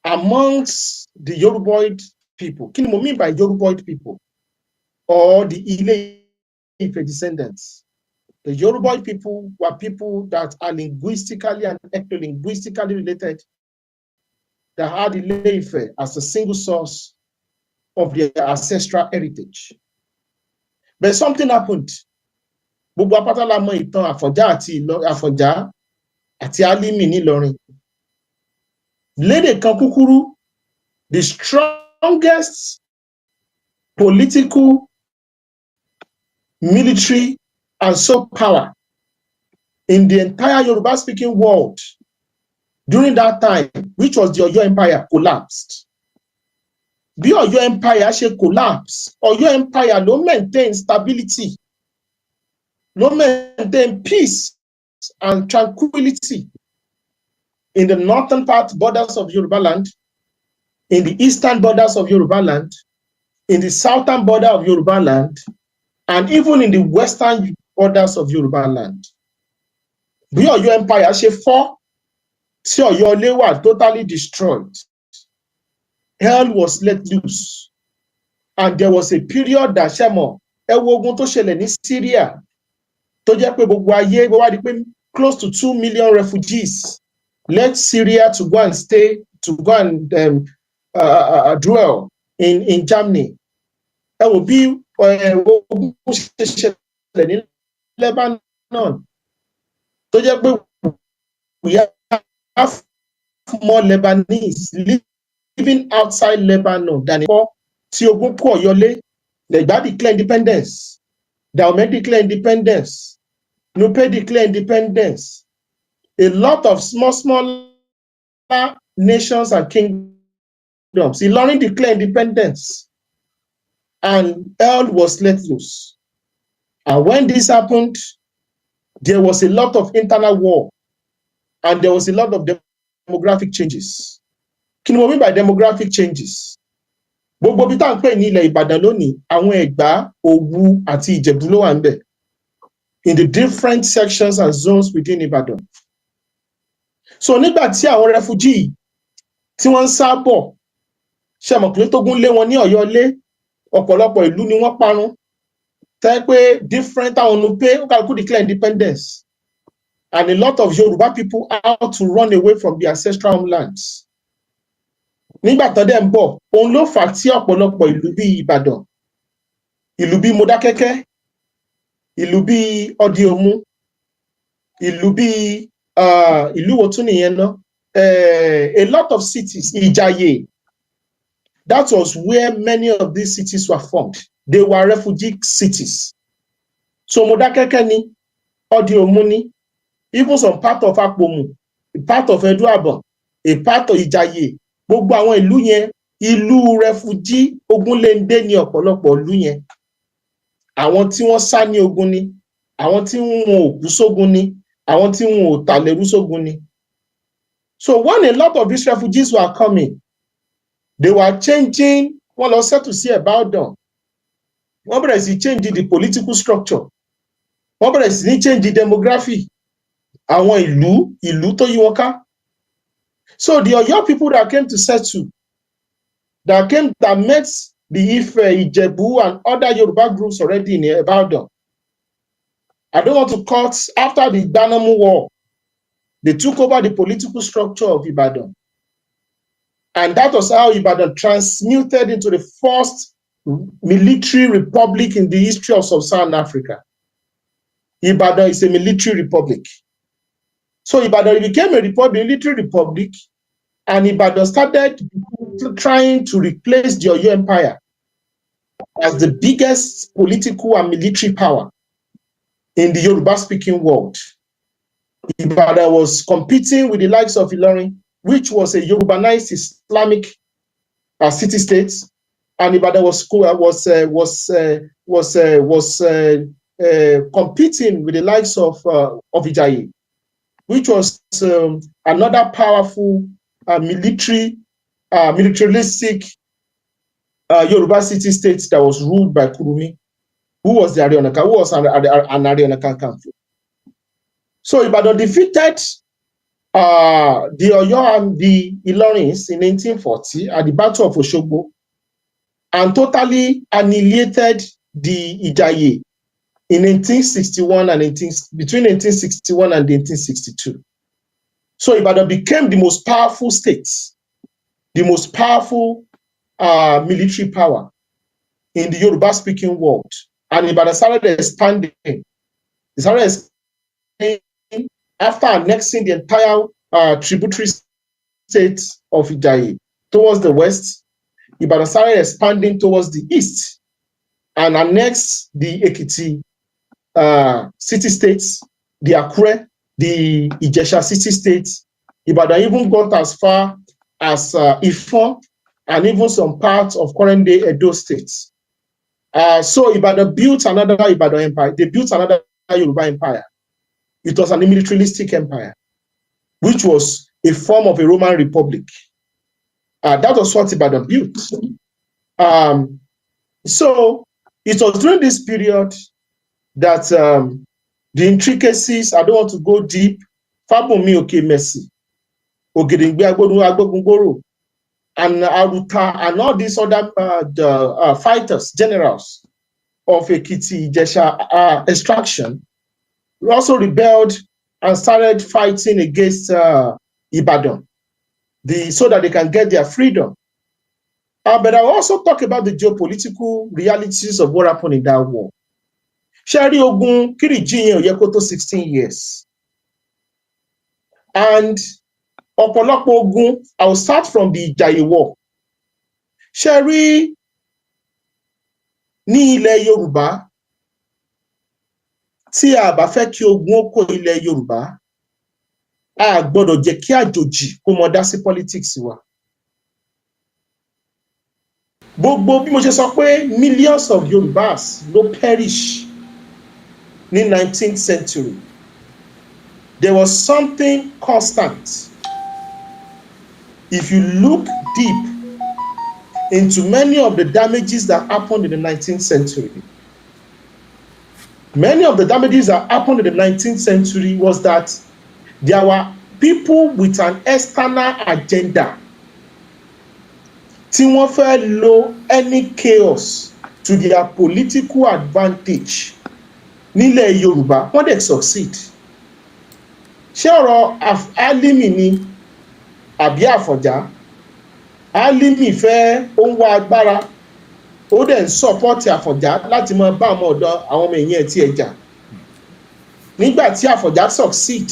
Speaker 7: amongst the Yoruboid people. Kí ni mo mean by Yoruboid people? Or the Ile-Ife descendants. The Yoruboid people were people that are linguistically and ethno-linguistically related, that had Ile-Ife as a single source of their ancestral heritage. But something happened. Gbogbo apáta la mọ̀ ìtàn Àfọ̀njá àti Álímì nílọrin. Lédè kan kúkúrú, the strongest political, military, and soft power in the entire Yoruba-speaking world during that time, which was the Oyo Empire, collapsed. Bí Oyo Empire ṣe collapse, Oyo Empire ló maintain stability, ló maintain peace and tranquility in the northern part borders of Yoruba land, in the eastern borders of Yoruba land, in the southern border of Yoruba land, and even in the western borders of Yoruba land. Bí Oyo Empire ṣe fọ́, tí Oyo Ilé wà totally destroyed, hell was let loose, and there was a period that ṣẹ́mọ̀ ẹ wo ogun tó ṣẹlẹ̀ ní Syria, tó jẹ́ pé gbogbo ayé wá di pé close to 2 million refugees left Syria to go and dwell in Germany. Ẹ wo bí ogun ṣe ṣẹlẹ̀ ní Lebanon, tó jẹ́ pé we have more Lebanese living outside Lebanon than before. Tí ogun kú Ọ̀yọ́lé, Ẹ̀gbá declare independence, Dahomey declare independence, Nupe declare independence. A lot of small nations and kingdoms, Ilorin declare independence, and hell was let loose. And when this happened, there was a lot of internal war, and there was a lot of demographic changes. Kí ni mo mean by demographic changes? Gbogbo bí tá ń pè ní ilẹ̀ Ìbàdàn lónìí, àwọn Ẹ̀gbá, Òwu àti Ìjẹ̀bú ló wà ńbẹ̀, in the different sections and zones within Ìbàdàn. So nígbà tí àwọn refugee tí wọ́n ń sá bọ̀, ṣe mọ̀ pé tógun lé wọn ní Ọ̀yọ́lé, ọ̀pọ̀lọpọ̀ ìlú ni wọ́n parun. Tẹ́ pé different àwọn Nupe, ó kálukú declare independence, and a lot of Yoruba people out to run away from their ancestral homelands. Nígbà tán dẹ̀ ń bọ̀, òun ló fà tí ọ̀pọ̀lọpọ̀ ìlú bí Ìbàdàn, ìlú bí Modákẹ́kẹ́, ìlú bí Ọdí-Òmu, ìlú bí ìlú wo tún nìyẹn náà, a lot of cities, Ìjàyè, that was where many of these cities were formed. They were refugee cities. So Modákẹ́kẹ́ ni, Ọdí-Òmu ni, even some part of Àpòmù, a part of Ẹdó-Àbọ̀n, a part of Ìjàyè, gbogbo àwọn ìlú yẹn, ìlú refugee ogunléndé ni ọ̀pọ̀lọpọ̀ ìlú yẹn. Àwọn tí wọ́n sá ní ogun ni, àwọn tí wọn ò kú sógun ni, àwọn tí wọn ò tàlérú sógun ni. So when a lot of these refugees were coming, they were changing, wọ́n lọ settle sí Ìbàdàn, wọ́n bẹ̀rẹ̀ sí change the political structure, wọ́n bẹ̀rẹ̀ sí ní change the demography, àwọn ìlú tó yí wọn ká. So the Oyo people that came to settle, that met the Ife, Ijebu, and other Yoruba groups already in Ibadan. I don't want to cut, after the Danamu War, they took over the political structure of Ibadan. And that was how Ibadan transmuted into the first military republic in the history of Sub-Saharan Africa. Ibadan is a military republic. So Ibadan became a military republic, and Ibadan started trying to replace the Oyo Empire as the biggest political and military power in the Yoruba-speaking world. Ibadan was competing with the likes of Ilorin, which was a Yorubanized Islamic city-state, and Ibadan was competing with the likes of Ijayi, which was another powerful militaristic Yoruba city state that was ruled by Kurumi, who was an Ààrẹ Ọ̀nà Kakanfò. So Ibadan defeated the Oyo and the Ilorins in 1840 at the Battle of Osogbo, and totally annihilated the Ijayi in 1861 and between 1861 and 1862. So Ibadan became the most powerful state, the most powerful military power in the Yoruba-speaking world. And Ibadan started expanding. It started expanding after annexing the entire tributary state of Ijayi towards the west. Ibadan started expanding towards the east and annexed the Ekiti city states, the Akure, the Ijesha city states. Ibadan even got as far as Ifon and even some parts of current-day Edo states. So Ibadan built another Ibadan empire. They built another Yoruba empire. It was an militaristic empire, which was a form of a Roman republic. That was what Ibadan built. So it was during this period that the intricacies, I don't want to go deep, Fabunmi Okemesi, Ogedengbe Agbogungboro, and Aruta, and all these other fighters, generals of Ekiti Ijesha extraction, also rebelled and started fighting against Ibadan, so that they can get their freedom. But I will also talk about the geopolitical realities of what happened in that war. Shari Ogun Kirijiyan Oyekoto 16 years. And Ọ̀pọ̀lọpọ̀ ogun, I will start from the Ijayi War. Shari ní ilẹ̀ Yorùbá, tí a bá fẹ́ kí ogun ó kó ilẹ̀ Yorùbá, a gbọ́dọ̀ jẹ́ kí àjòjì kó mọ dá sí politics wa. Gbogbo bí mo ṣe sọ pé millions of Yorùbás ló perish ní 19th century. There was something constant. If you look deep into many of the damages that happened in the 19th century, many of the damages that happened in the 19th century was that there were people with an external agenda tí wọ́n fẹ́ lo any chaos to their political advantage nílẹ̀ Yorùbá, wọ́n dẹ̀ succeed. Ṣé ọ̀rọ̀ Alimi ni àbí Àfọ̀njá? Alimi fẹ́ ó ń wá agbára, ó dẹ̀ ń support Àfọ̀njá láti máa bá àwọn ọ̀dọ́ àwọn ọmọ èèyàn tí ẹ jà. Nígbà tí Àfọ̀njá succeed,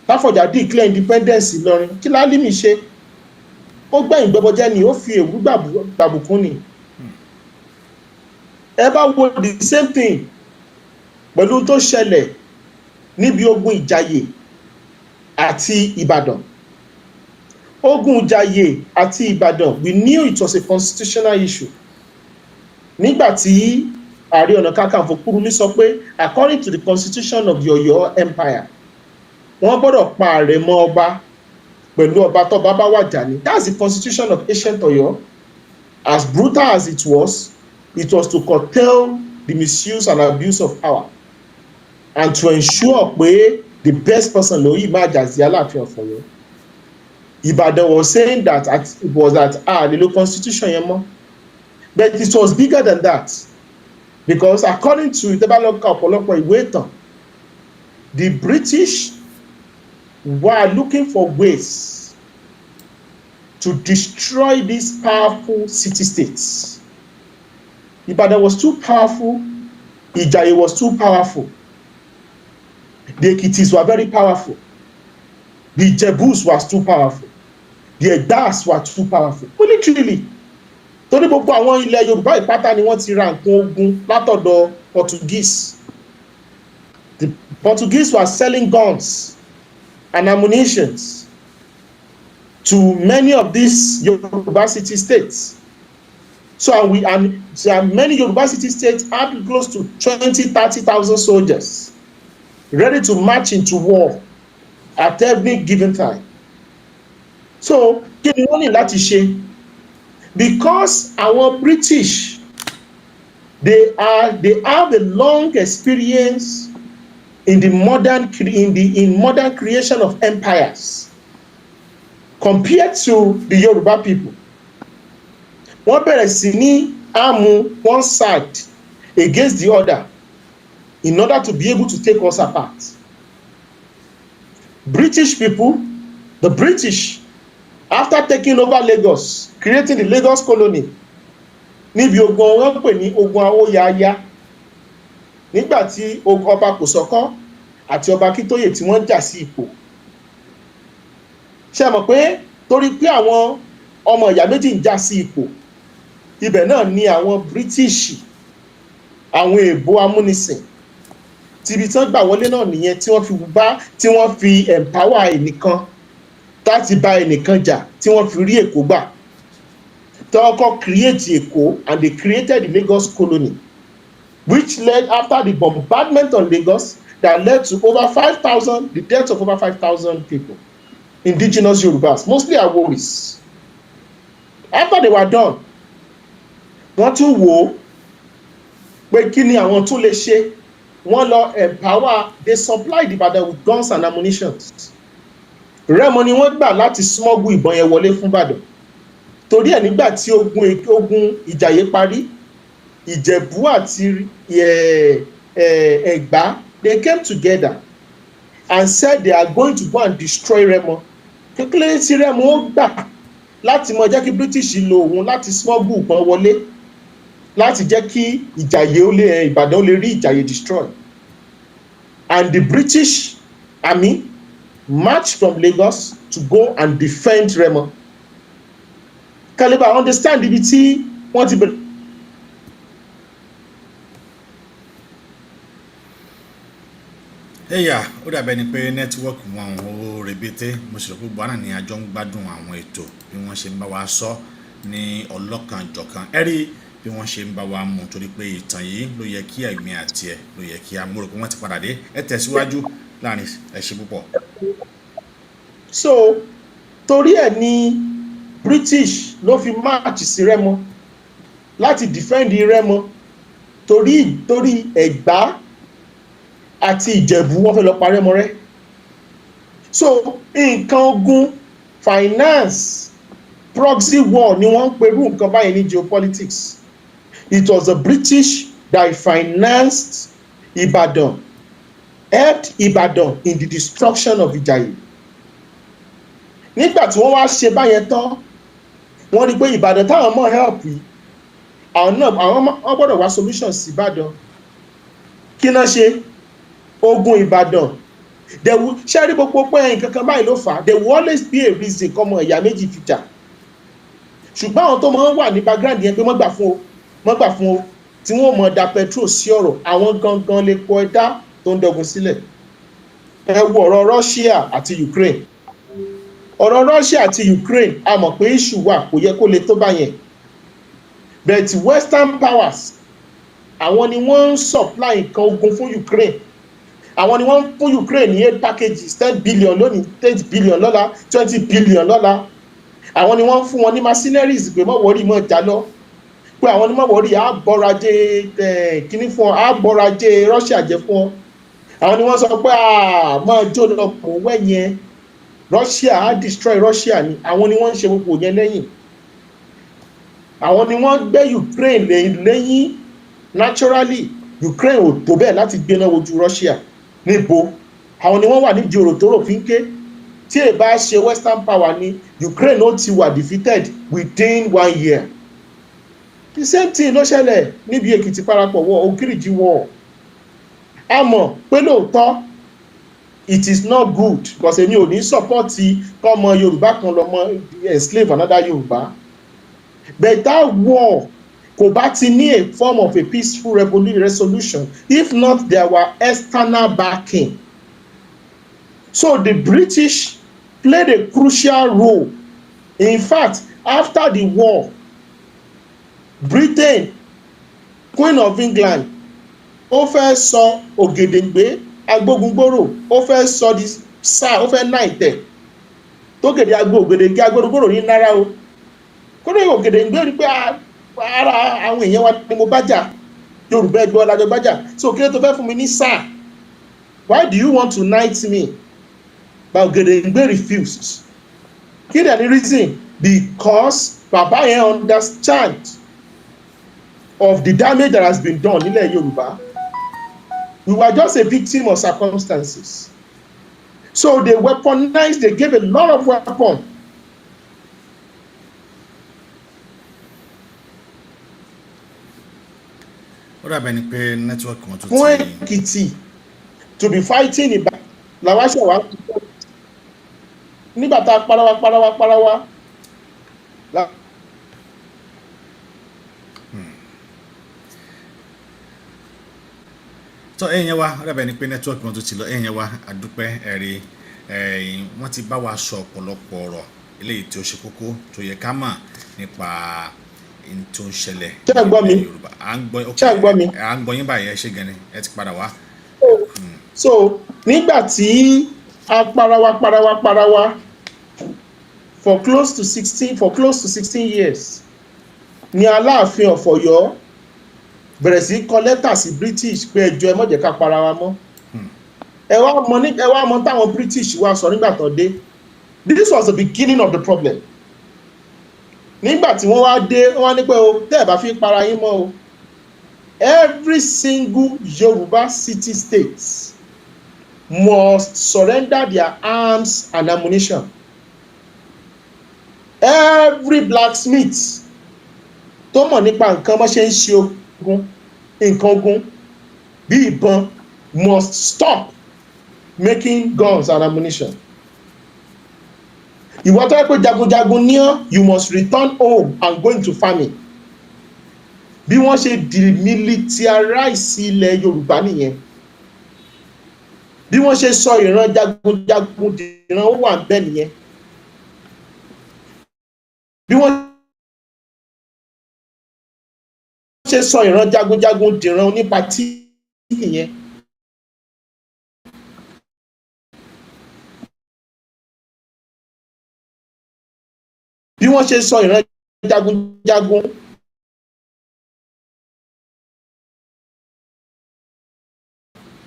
Speaker 7: Àfọ̀njá declare independence Ìlọrin, kí l'Álímì ṣe? Ó gbẹ̀yìn gbẹbọjẹ́ ni, ó fi èwú gbàbùkún ni. Ẹ bá wo the same thing pẹ̀lú tó ṣẹlẹ̀ níbi ogun Ìjàyè àti Ìbàdàn. Ogun Ìjàyè àti Ìbàdàn, we knew it was a constitutional issue. Nígbà tí Ààrẹ Ọ̀nà Kakanfò Kúrúnmí sọ pé according to the constitution of the Ọ̀yọ́ empire, wọ́n gbọ́dọ̀ pa àrẹ̀mọ ọba pẹ̀lú ọba tó bá wàjà ni. That's the constitution of ancient Ọ̀yọ́. As brutal as it was to curtail the misuse and abuse of power and to ensure pé the best person ló yìí máa jà sí Aláàfin of Ọ̀yọ́. Ìbàdàn was saying that it was that the constitution yẹn mọ́. But it was bigger than that, because according to Ìtẹ́bálọ́kà ọ̀pọ̀lọpọ̀ ìwé ìtàn, the British were looking for ways to destroy these powerful city-states. Ibadan was too powerful, Ìjàyè was too powerful, the Ekitis were very powerful, the Ìjẹ̀bús was too powerful, the Ẹ̀gbás were too powerful. Literally, torí gbogbo àwọn ilẹ̀ Yorùbá ìpátá ni wọ́n ti ra nǹkan ogun látọ̀dọ̀ Portuguese. The Portuguese were selling guns and ammunitions to many of these Yoruba city states. So many Yoruba city states have close to 20,000-30,000 soldiers ready to march into war at every given time. So kí ni wọ́n ní láti ṣe? Because our British, they have a long experience in the modern creation of empires compared to the Yoruba people. Wọ́n bẹ̀rẹ̀ sí ní àmú one side against the other in order to be able to take us apart. British people, the British, after taking over Lagos, creating the Lagos colony, níbi ogun wọn pè ní ogun Awóyáyá, nígbà tí ọba Kòsọ́kọ́ àti ọba Akíntóyè tí wọ́n jà sí ipò. Ṣé mọ̀ pé torí pé àwọn ọmọ ìyá méjì ń jà sí ipò, ibẹ̀ náà ni àwọn British, àwọn èèbó amúnisìn, tìbí tán gbà wọlé náà nìyẹn tí wọ́n fi empower ẹnìkan láti bá ẹnìkan jà, tí wọ́n fi rí Èkó gbà. Tọ́kọ́ create Èkó, and they created the Lagos colony, which led after the bombardment on Lagos that led to the deaths of over 5,000 people, indigenous Yorubas, mostly Aworis. After they were done, wọ́n tún wò ó pé kí ni àwọn tún lè ṣe. Wọ́n lọ empower, they supplied Ìbàdàn with guns and ammunition. Rẹ́mọ ni wọ́n gbà láti smuggle ìbọn yẹn wọlé fún Ìbàdàn. Torí ẹ̀ nígbà tí ogun Ìjàyè parí, Ìjẹ̀bú àti Ẹ̀gbá, they came together and said they are going to go and destroy Rẹ́mọ. Kékeré tí Rẹ́mọ ó gbà láti mọ jẹ́ kí British lo òun láti smuggle ìbọn wọlé, láti jẹ́ kí Ìbàdàn ó lè rí Ìjàyè destroy. And the British army marched from Lagos to go and defend Rẹ́mọ. Kaliba understand ibi tí wọ́n ti bẹ̀rẹ̀.
Speaker 4: Ẹ̀yà ó dàbẹ̀ ni pé nẹ́tíwọ́ọ̀kì wọn ò rẹ̀bẹ̀tẹ̀. Mo sì rò pé gbọ́dọ̀ ní àjọ ń gbádùn àwọn ètò bí wọ́n ṣe ń bá wa sọ ní ọlọ́kanjọ̀kan. Ẹ̀rí bí wọ́n ṣe ń bá wa mú, torí pé ìtàn yìí ló yẹ kí ẹ̀mí àti ẹ̀ ló yẹ kí a múrò pé wọ́n ti padà dé. Ẹ tẹ̀síwájú láàrin ẹ ṣé púpọ̀.
Speaker 7: So torí ẹ̀ ni British ló fi march sí Rẹ́mọ láti defend Rẹ́mọ, torí Ẹ̀gbá àti Ìjẹ̀bú wọ́n fẹ́ lọ pa Rẹ́mọ rẹ́. So nǹkan ogun, finance, proxy war ni wọ́n ń perú nǹkan báyìí ní geopolitics. It was the British that financed Ibadan, helped Ibadan in the destruction of Ìjàyè. Nígbà tí wọ́n wá ṣe báyẹn tán, wọ́n rí pé Ìbàdàn táwọn mọ̀ help yìí, àwọn gbọ́dọ̀ wá solution sí Ìbàdàn. Kí náà ṣe? Ogun Ìbàdàn. Ṣé rí gbogbo pé nǹkan kan báyìí ló fà á? There will always be a reason kọ́mọ ìyá méjì fi jà. Ṣùgbọ́n àwọn tó máa ń wà ní background yẹn pé wọ́n gbà fún o, tí wọ́n mọ̀ da petrol sí ọ̀rọ̀, àwọn gangan lè kọ ẹ̀dá tó ń dọ̀gùn sílẹ̀. Ẹ wo ọ̀rọ̀ Russia àti Ukraine. Ọ̀rọ̀ Russia àti Ukraine, a mọ̀ pé issue wà, kò yẹ kó le tó bá yẹn. But Western powers, àwọn ni wọ́n ń supply nǹkan ogun fún Ukraine. Àwọn ni wọ́n ń fún Ukraine ní aid packages 10 billion lónìí, 8 billion lọ́la, 20 billion lọ́la. Àwọn ni wọ́n ń fún wọn ní mercenaries pé mọ́ wọ́rí mọ́ jà lọ. Pé àwọn ni mọ́ wọ́rí àbọ̀rajé kíní fún ọ, àbọ̀rajé Russia jẹ fún ọ. Àwọn ni wọ́n sọ pé máa jó lọ pọ̀ wẹ́yẹn. Russia á destroy Russia ni. Àwọn ni wọ́n ń ṣe gbogbo yẹn lẹ́yìn. Àwọn ni wọ́n gbé Ukraine lẹ́yìn. Naturally, Ukraine ò tó bẹ́ẹ̀ láti gbéná wojú Russia. Níbo? Àwọn ni wọ́n wà nídìí ọ̀rọ̀ tó rò fi ń ké. Tí ẹ bá ṣe Western power ni, Ukraine ó ti wà defeated within 1 year. The same thing ló ṣẹlẹ̀ níbi Èkìtì parapọ̀ wọ Ògìrìjì wọ̀. A mọ̀ pé lóòótọ́ it is not good, because èmi ò ní support kọ́mọ Yorùbá kan lọ́mọ enslave another Yorùbá. But that war kò bá ti ní a form of a peaceful resolution if not there were external backing. So the British played a crucial role. In fact, after the war, Britain, Queen of England, ó fẹ́ sọ Ògèdèngbé agbógungbòrò, ó fẹ́ sọ di sáà, ó fẹ́ ná ìtẹ̀ tó gèdè Ògèdèngbé agbógungbòrò ní náírà o. Kódà Ògèdèngbé rí pé ara àwọn èèyàn wa ni mo bá jà, Yorùbá ẹgbẹ́ ọlájọ bá jà, so kí ló tó fẹ́ fún mi ní sáà? Why do you want to knight me? But Ògèdèngbé refused. Kí ni the reason? Because bàbá yẹn understand of the damage that has been done nílẹ̀ Yorùbá. We were just a victim of circumstances. So they weaponized, they gave a lot of weapons.
Speaker 4: Ó dàbẹ̀ ni pé nẹ́tíwọ́ọ̀kì wọn tó
Speaker 7: Fún
Speaker 4: ti.
Speaker 7: Èkìtì to be fighting Ìbàdàn làwọn aṣọ wa nígbà tá a parawa.
Speaker 4: So ẹ̀yin yẹn wá ó dàbẹ̀ ni pé nẹ́tíwọ́ọ̀kì wọn tó ti lọ. ẹ̀yin yẹn wá àdúpẹ́ ẹ̀rí wọ́n ti bá wa sọ ọ̀pọ̀lọpọ̀ ọ̀rọ̀ eléyìí tí ó ṣe kókó tó yẹ ká mọ̀ nípa tó ń ṣẹlẹ̀
Speaker 7: Ṣé ẹ gbọ́ mi?
Speaker 4: Yorùbá.
Speaker 7: Ṣé ẹ gbọ́ mi?
Speaker 4: À ń gbọ́ yín báyìí, ẹ ṣé gan ni, ẹ ti padà wá.
Speaker 7: So nígbà tí a parawa for close to 16 years ni Aláàfin of Ọ̀yọ́ bẹ̀rẹ̀ sí kọ lẹ́tà sí British pé ẹjọ́ ẹ má jẹ́ ká para wa mọ́. Ẹ wá mọ̀ táwọn British wá sọ nígbà tó dé. This was the beginning of the problem. Nígbà tí wọ́n wá dé, wọ́n wá ní pé o tẹ́ ẹ̀ bá fi para yín mọ́ o, every single Yoruba city state must surrender their arms and ammunition. Every blacksmith tó mọ̀ nípa nǹkan bó ṣe ń ṣe nǹkan ogun bí ìbọn must stop making guns and ammunition. Ìwọ tó yẹ pé jagunjagun ní ọ́, you must return home and go into farming. Bí wọ́n ṣe demilitarize ilẹ̀ Yorùbá nìyẹn. Bí wọ́n ṣe sọ ìran jagunjagun dìran ó wà bẹ́ẹ̀ nìyẹn. Bí wọ́n ṣe sọ ìran jagunjagun dìran nípa tí nìyẹn. Bí wọ́n ṣe sọ ìran jagunjagun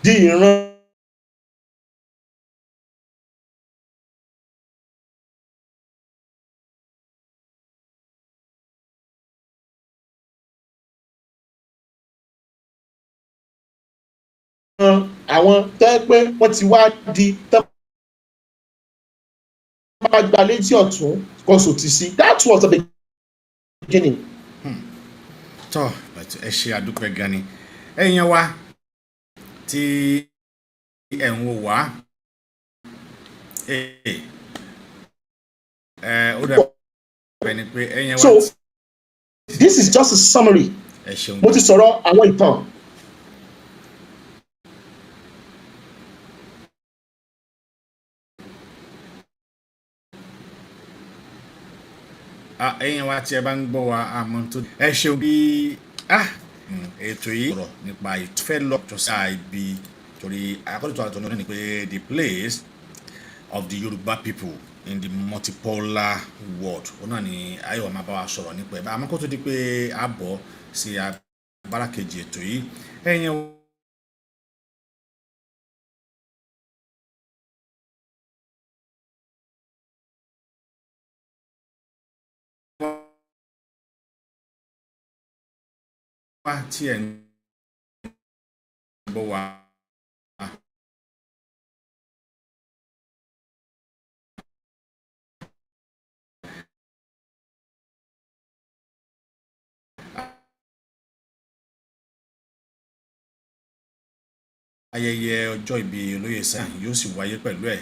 Speaker 7: di ìran àwọn tẹ́ pé wọ́n ti wá di tẹ́ bá gba létí ọ̀tún kò sòtì sí. That was the beginning.
Speaker 4: Tọ́ ẹ ṣe àdúpẹ́ gan ni. ẹ̀yin yẹn wá tí ẹ̀ ń wò wá ó dàbẹ̀ ni pé ẹ̀yin yẹn wá.
Speaker 7: So this is just a summary.
Speaker 4: Ẹ ṣeun.
Speaker 7: Mo ti sọ̀rọ̀ àwọn ìtàn.
Speaker 4: ẹ̀yin wa tí ẹ bá ń gbọ́ wa àmọ́ tó ẹ ṣeun bí ètò yìí sọ̀rọ̀ nípa ìfẹ́ lọ́jọ́ sí ibi torí akọ́lùtò àtọ̀ náà ni pé the place of the Yoruba people in the multipolar world òun náà ni ayọ̀ máa bá wa sọ̀rọ̀ nípa ẹ̀ bá àmọ́ kó tó di pé a bọ̀ sí abala kejì ètò yìí ẹ̀yin tí ẹ̀ ń gbọ́ wa ayẹyẹ ọjọ́ ìbí olóyè sáyẹn yóò sì wáyé pẹ̀lú ẹ̀.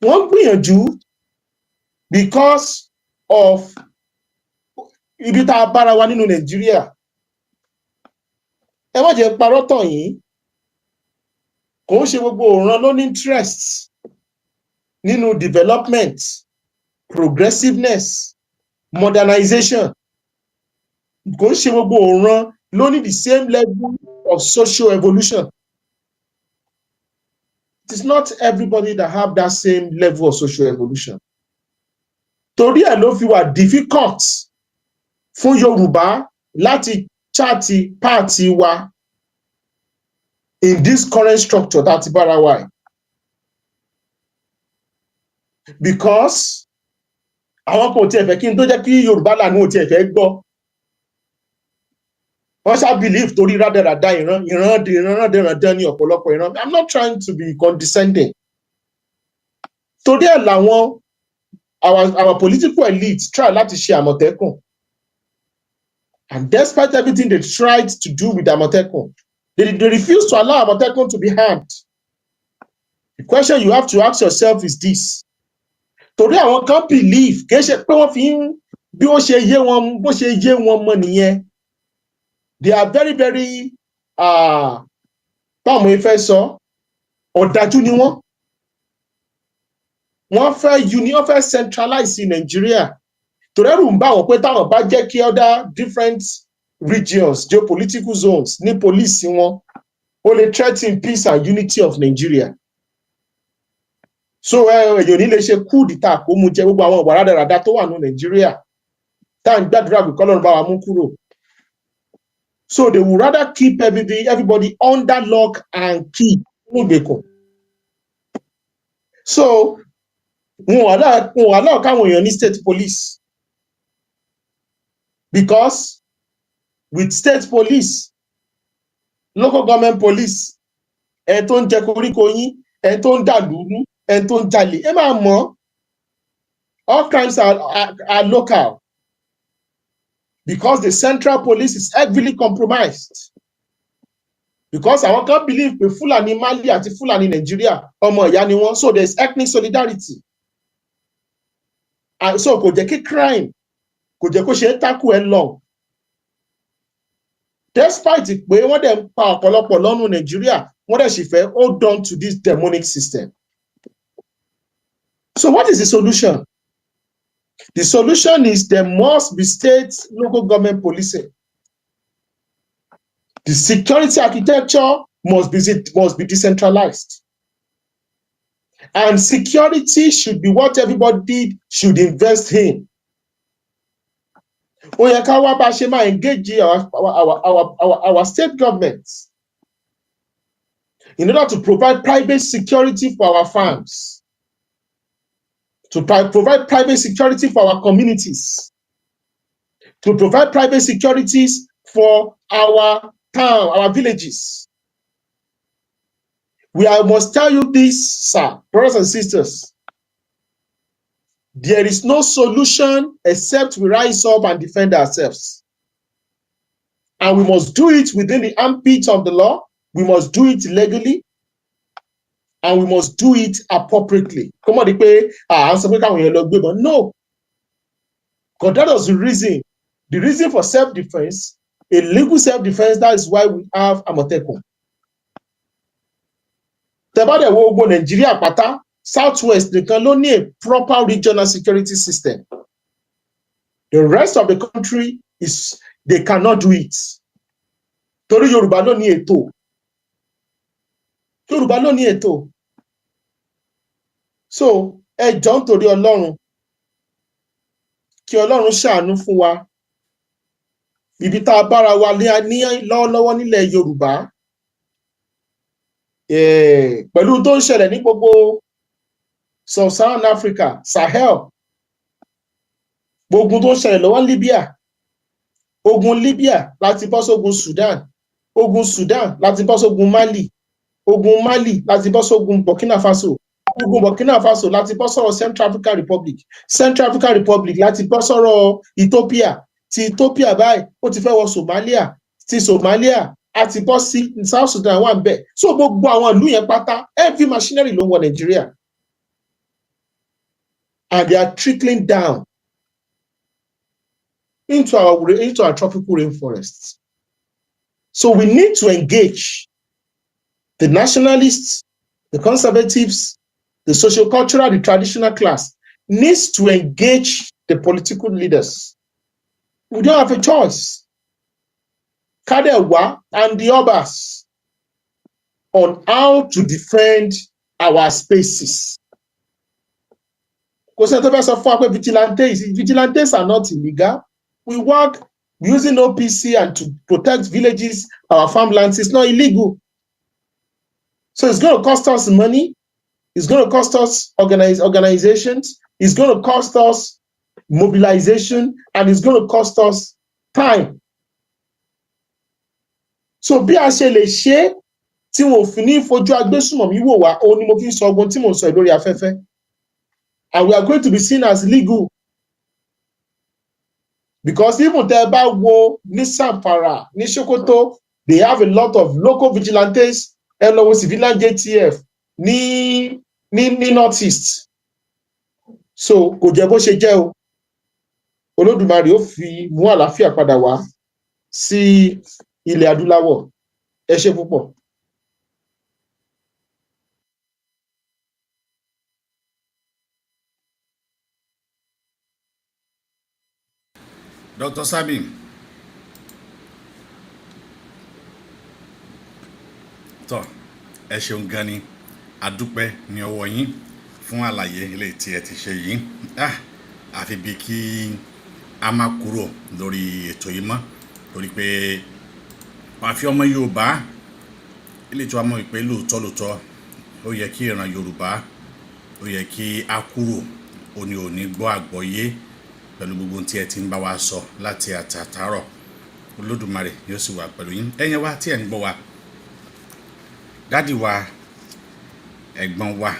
Speaker 7: wọ́n gbìyànjú because of ibi tá a bára wa nínú Nàìjíríà. Ẹ má jẹ́ parọ́ tàn yín, kò ń ṣe gbogbo òran ló ní interest nínú development, progressiveness, modernization. Kò ń ṣe gbogbo òran ló ní the same level of social evolution. It is not everybody that have that same level of social evolution. Torí ẹ̀ ló fi wà difficult fún Yorùbá láti chati party wa in this current structure that ti bára wa. Because àwọn kò tiẹ̀ fẹ́ kí n tó jẹ́ kí Yorùbá lànà ò tiẹ̀ fẹ́ gbọ́. Wọ́n ṣá believe torí rádaràda ìran ní ọ̀pọ̀lọpọ̀ ìran. I'm not trying to be condescending. Torí ẹ̀ làwọn our political elite try láti ṣe Àmọ̀tẹ́kùn. And despite everything they tried to do with Àmọ̀tẹ́kùn, they refuse to allow Àmọ̀tẹ́kùn to be harmed. The question you have to ask yourself is this. Torí àwọn kan believe kì í ṣe pé wọ́n fi ń bí ó ṣe yé wọn mọ́ nìyẹn. They are very very báwo mo fẹ́ sọ ọ̀dájú ni wọ́n. Wọ́n fẹ́ centralize in Nigeria. Torí ẹ̀rù ń bá wọn pé táwọn bá jẹ́ kí other different regions, geopolitical zones ní police wọn, ó lè threaten peace and unity of Nigeria. So èyàn ní lè ṣe coup d'etat kó mú jẹ gbogbo àwọn ìwà rádaràda tó wà ní Nigeria. Tá à ń gbàdúrà pé k'Ọlọ́run bá wa mú kúrò. So they would rather keep everybody under lock and key. So wọn allow káwọn èèyàn ní state police. Because with state police, local government police, ẹ tó ń jẹ koríko yín, ẹ tó ń dàlúrú, ẹ tó ń jalè, ẹ máa mọ̀. All crimes are local. Because the central police is heavily compromised. Because àwọn kan believe pé Fulani Mali àti Fulani Nigeria ọmọ ìyá ni wọ́n, so there is ethnic solidarity. And so kò jẹ́ kí crime kò jẹ́ kó ṣe é tackle ẹ long. Despite pé wọ́n dẹ̀ ń pa ọ̀pọ̀lọpọ̀ lọ́nù Nigeria, wọ́n dẹ̀ sì fẹ́ hold on to this demonic system. So what is the solution? The solution is there must be state local government policing. The security architecture must be decentralized. And security should be what everybody should invest in. Ó yẹ ká wá bá ṣe máa engage our state governments in order to provide private security for our farms. To provide private security for our communities, to provide private securities for our town, our villages. I must tell you this, sir, brothers and sisters. There is no solution except we rise up and defend ourselves. And we must do it within the ambit of the law. We must do it legally. And we must do it appropriately. Come on, no. Because that was the reason. The reason for self-defense, a legal self-defense, that is why we have Àmọ̀tẹ́kùn. Tẹ́bàdẹ̀ wo gbogbo Nigeria pátá, Southwest nìkan ló ní a proper regional security system. The rest of the country they cannot do it. Torí Yorùbá ló ní ètò. Yorùbá ló ní ètò. So, ẹ jọ̀ọ́ nítorí Ọlọ́run, kí Ọlọ́run ṣàánú fún wa. Ibi tá a bára wa ní lọ́wọ́lọ́wọ́ nílẹ̀ Yorùbá. Pẹ̀lú tó ń ṣẹlẹ̀ ní gbogbo Sub-Saharan Africa, Sahel. Gbogbo tó ń ṣẹlẹ̀ lọ́wọ́ Libya. Ogun Libya láti bọ́ sógun Sudan. Ogun Sudan láti bọ́ sógun Mali. Ogun Mali láti bọ́ sógun Burkina Faso. Ogun Burkina Faso láti bọ́ sọ́rọ̀ Central African Republic. Central African Republic láti bọ́ sọ́rọ̀ Ethiopia. Ti Ethiopia báyìí ó ti fẹ́ wọ Somalia. Ti Somalia àti bọ́ sí South Sudan wà ń bẹ̀. So gbogbo àwọn ìlú yẹn pátá, every machinery ló ń wọ Nigeria. and they are trickling down into our tropical rainforests. So we need to engage the nationalists, the conservatives, the sociocultural, the traditional class needs to engage the political leaders. We don't have a choice. Kadewa and the Obas on how to defend our spaces. Because vigilantes are not illegal. We work using OPC and to protect villages, our farmlands. It's not illegal. So it's going to cost us money. It's going to cost us organizations. It's going to cost us mobilization, and it's going to cost us time. So bí a ṣe lè ṣe tí wọn ò fi ní fojú agbésùnmọ̀mí wò wá, òun ni mo fi ń sọ ọgbọ́n tí mo ń sọ lórí afẹ́fẹ́. And we are going to be seen as legal. Because even tẹ́ bá wo ní Zamfara, ní Sokoto, they have a lot of local vigilantes, ẹ lọ wo civilian JTF ní North East. So kò jẹ́ bó ṣe jẹ́ o. Olódùmarè ó fi mú àlàáfíà padà wá sí ilẹ̀ adúláwọ̀. Ẹ ṣé púpọ̀.
Speaker 4: Dr. Sabi, tọ́ ẹ ṣeun gan ni, adúpẹ́ ní ọwọ́ yín fún àlàyé ilé tí ẹ ti ṣe yìí. Àfi bí kí a máa kúrò lórí ètò yìí mọ́, torí pé wàá fi ọmọ Yorùbá ilé tí wàá mọ̀ pé lóòótọ́ ó yẹ kí ìran Yorùbá ó yẹ kí a kúrò òní gbọ́ àgbọ́yé pẹ̀lú gbogbo tí ẹ ti ń bá wa sọ láti àtàtàárọ̀. Olódùmarè yóò sì wà pẹ̀lú yín. Ẹ̀yin wa tí ẹ ń gbọ́ wa, dádì wa, ẹ̀gbọ́n wa,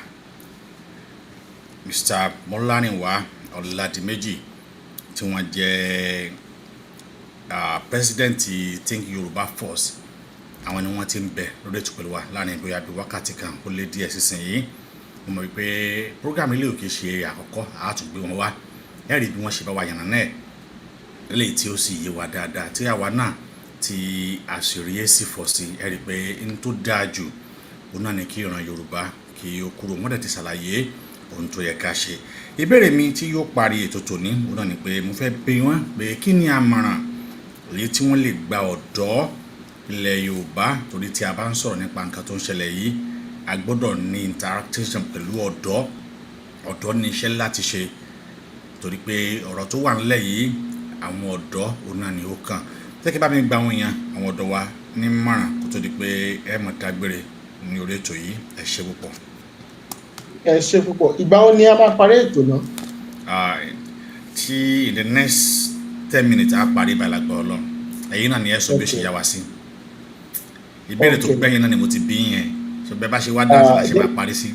Speaker 4: Mr. Mọ́lárìnwá Ọ̀làdìméjì tí wọ́n jẹ́ president Think Yoruba Force, àwọn ni wọ́n ti ń bẹ lórí ètò pẹ̀lú wa láàrin bóyá bí wákàtí kan ó lé díẹ̀ sísìn yìí. Mo mọ̀ wípé program ilé òkè ṣe àkọ́kọ́ àtúgbé wọn wá, ẹ̀rí bí wọ́n ṣe bá wa yànnà náà eléyìí tí ó sì yé wa dáadáa, tí àwa náà tí àṣírí èsì fọ̀ sí, ẹ̀rí pé n tó dáa jù òun náà ni kí ìran Yorùbá kí ó kúrò. Wọ́n dẹ̀ ti ṣàlàyé ohun tó yẹ ká ṣe. Ìbéèrè mi tí yóò parí ètò tòní òun náà ni pé mo fẹ́ bi wọ́n pé kí ni àmọ̀ràn èyí tí wọ́n lè gba ọ̀dọ́ ilẹ̀ Yorùbá, torí tí a bá ń sọ̀rọ̀ nípa nǹkan tó ń ṣẹlẹ̀ yìí a gbọ́dọ̀ ní interaction pẹ̀lú ọ̀dọ́ ní iṣẹ́ láti ṣe, torí pé ọ̀rọ̀ tó wà nílẹ̀ yìí àwọn ọ̀dọ́ òun náà ni ó kàn. Tẹ́kí bá mi gba àwọn èèyàn, àwọn ọ̀dọ́ wa ní mọ̀ràn kó tó di pé ẹ mọ̀ dágbére ní orí ètò yìí. Ẹ ṣé púpọ̀.
Speaker 7: Ẹ ṣé púpọ̀. Ìgbà wo ni a máa parí ètò náà?
Speaker 4: Tí in the next 10 minutes a parí ìbàlágbà Ọlọ́run. Ẹ̀yin náà ni ẹ sọ bí ó ṣe yá wa sí. Ìbéèrè tó gbẹ̀yìn náà ni mo ti bí yẹn. So bẹ́ẹ̀ bá ṣe wá dáhùn láti máa parí sí.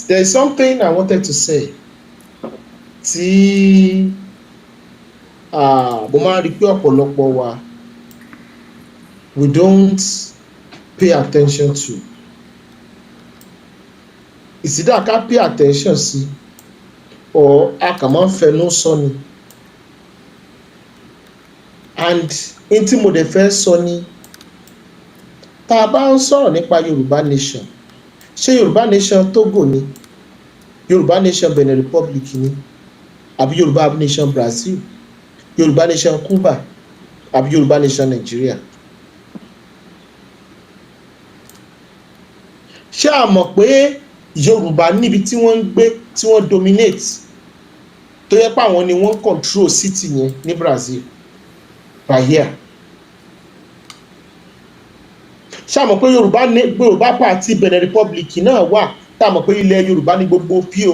Speaker 7: There is something I wanted to say. Tí mo máa rí pé ọ̀pọ̀lọpọ̀ wa we don't pay attention to. Ìsídà ká pay attention sí or a kàn máa ń fẹnu sọ ni. And n tí mo dẹ̀ fẹ́ sọ ni tá a bá ń sọ̀rọ̀ nípa Yorùbá nation, ṣé Yorùbá nation Togo ni, Yorùbá nation Benin Republic ni, àbí Yorùbá nation Brazil, Yorùbá nation Cuba, àbí Yorùbá nation Nigeria? Ṣé a mọ̀ pé Yorùbá níbi tí wọ́n ń gbé tí wọ́n dominate tó yẹ pé àwọn ni wọ́n control city yẹn ní Brazil, Bahia? Ṣé a mọ̀ pé Yorùbá party Benin Republic náà wà tá a mọ̀ pé ilẹ̀ Yorùbá ní gbogbo pio?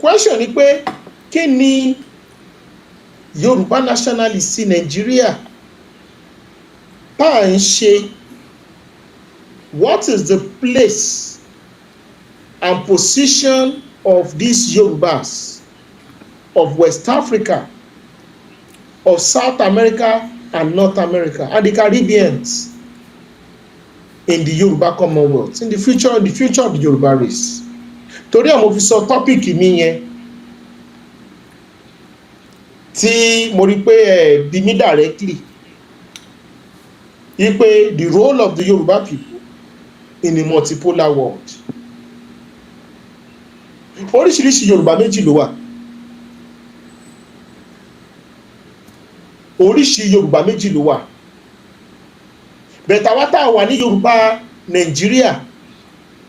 Speaker 7: Question ni pé kí ni Yorùbá nationalist sí Nàìjíríà tá à ń ṣe? What is the place and position of these Yorubas of West Africa, of South America and North America and the Caribbeans? in the Yoruba Commonwealth, in the future of the Yoruba race. Torí ẹ̀ mo fi sọ tọ́pìkì mi yẹn tí mo rí pé ẹ bí mi directly yí pé the role of the Yoruba people in a multipolar world. Oríṣiríṣi Yorùbá méjì ló wà. Oríṣi Yorùbá méjì ló wà. Bẹ̀tà wá tá a wà ní Yorùbá Nàìjíríà,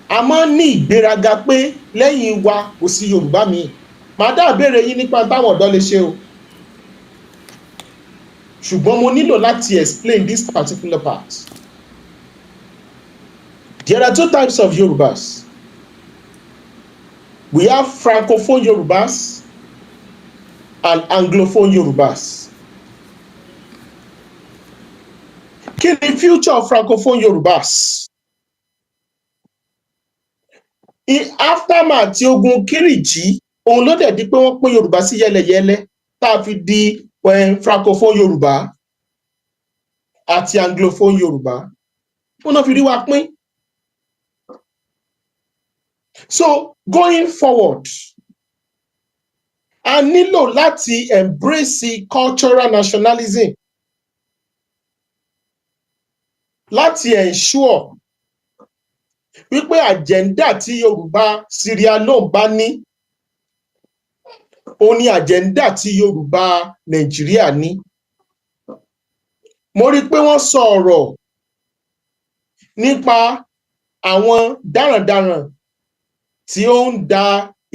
Speaker 7: a máa ń ní ìgbéraga pé lẹ́yìn wa kò sí Yorùbá míì. Màá dá ìbéèrè yín nípa táwọn ọ̀dọ́ lè ṣe o. Ṣùgbọ́n mo nílò láti explain this particular part. There are two types of Yorubas. We have Francophone Yorubas and Anglophone Yorubas. Kí ni future of Francophone Yorubas? In aftermath tí ogun Kírìjí, òun ló dẹ̀ di pé wọ́n pín Yorùbá sí yẹ́lẹyẹ̀lẹ tá a fi di Francophone Yorùbá àti Anglophone Yorùbá. Wọ́n náà fi rí wa pín. So going forward, a nílò láti embrace cultural nationalism, láti ensure wípé agenda tí Yorùbá Sierra Leone bá ní, ó ní agenda tí Yorùbá Nàìjíríà ní. Mo rí pé wọ́n sọ ọ̀rọ̀ nípa àwọn darandaran tí ó ń da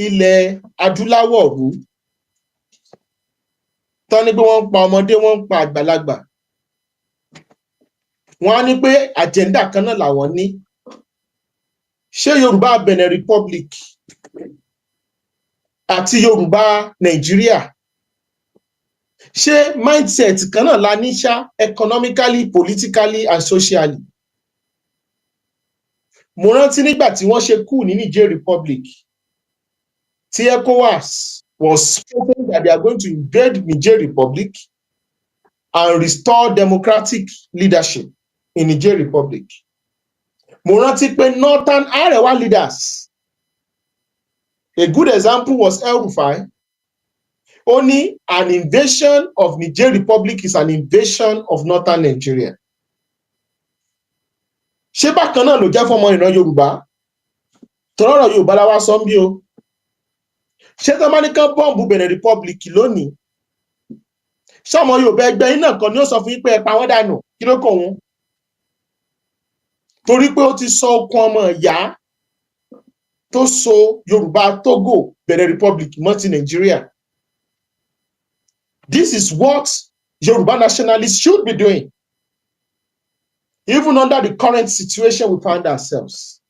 Speaker 7: ilẹ̀ adúláwọ̀ rú. Tán ní pé wọ́n ń pa ọmọdé, wọ́n ń pa àgbàlagbà. Wọ́n á ní pé agenda kan náà làwọn ní. Ṣé Yorùbá Benin Republic àti Yorùbá Nàìjíríà, ṣé mindset kan náà la ní ṣá, economically, politically and socially? Mo rántí nígbà tí wọ́n ṣe coup ní Niger Republic, tí ECOWAS was hoping that they are going to invade Niger Republic and restore democratic leadership in Niger Republic. Mo rántí pé Northern Arewa leaders, a good example was El-Rufai. Only an invasion of Niger Republic is an invasion of Northern Nigeria. Ṣé bákan náà ló jẹ́ fọ́mọ ìran Yorùbá? Tọ́rọ̀ Yorùbá la wá sọ ń bí o. Ṣé tó máa ní kán bọ́ǹbù Benin Republic lónìí? Ṣé ọmọ Yorùbá ẹgbẹ́ yín náà kan ni ó sọ fún yín pé ẹ pa wọ́n dànù? Kí ló kàn wọ́n? Torí pé ó ti sọ okun ọmọ ìyá tó so Yorùbá Togo Benin Republic mọ́ ti Nàìjíríà. This is what Yoruba nationalists should be doing, even under the current situation we find ourselves.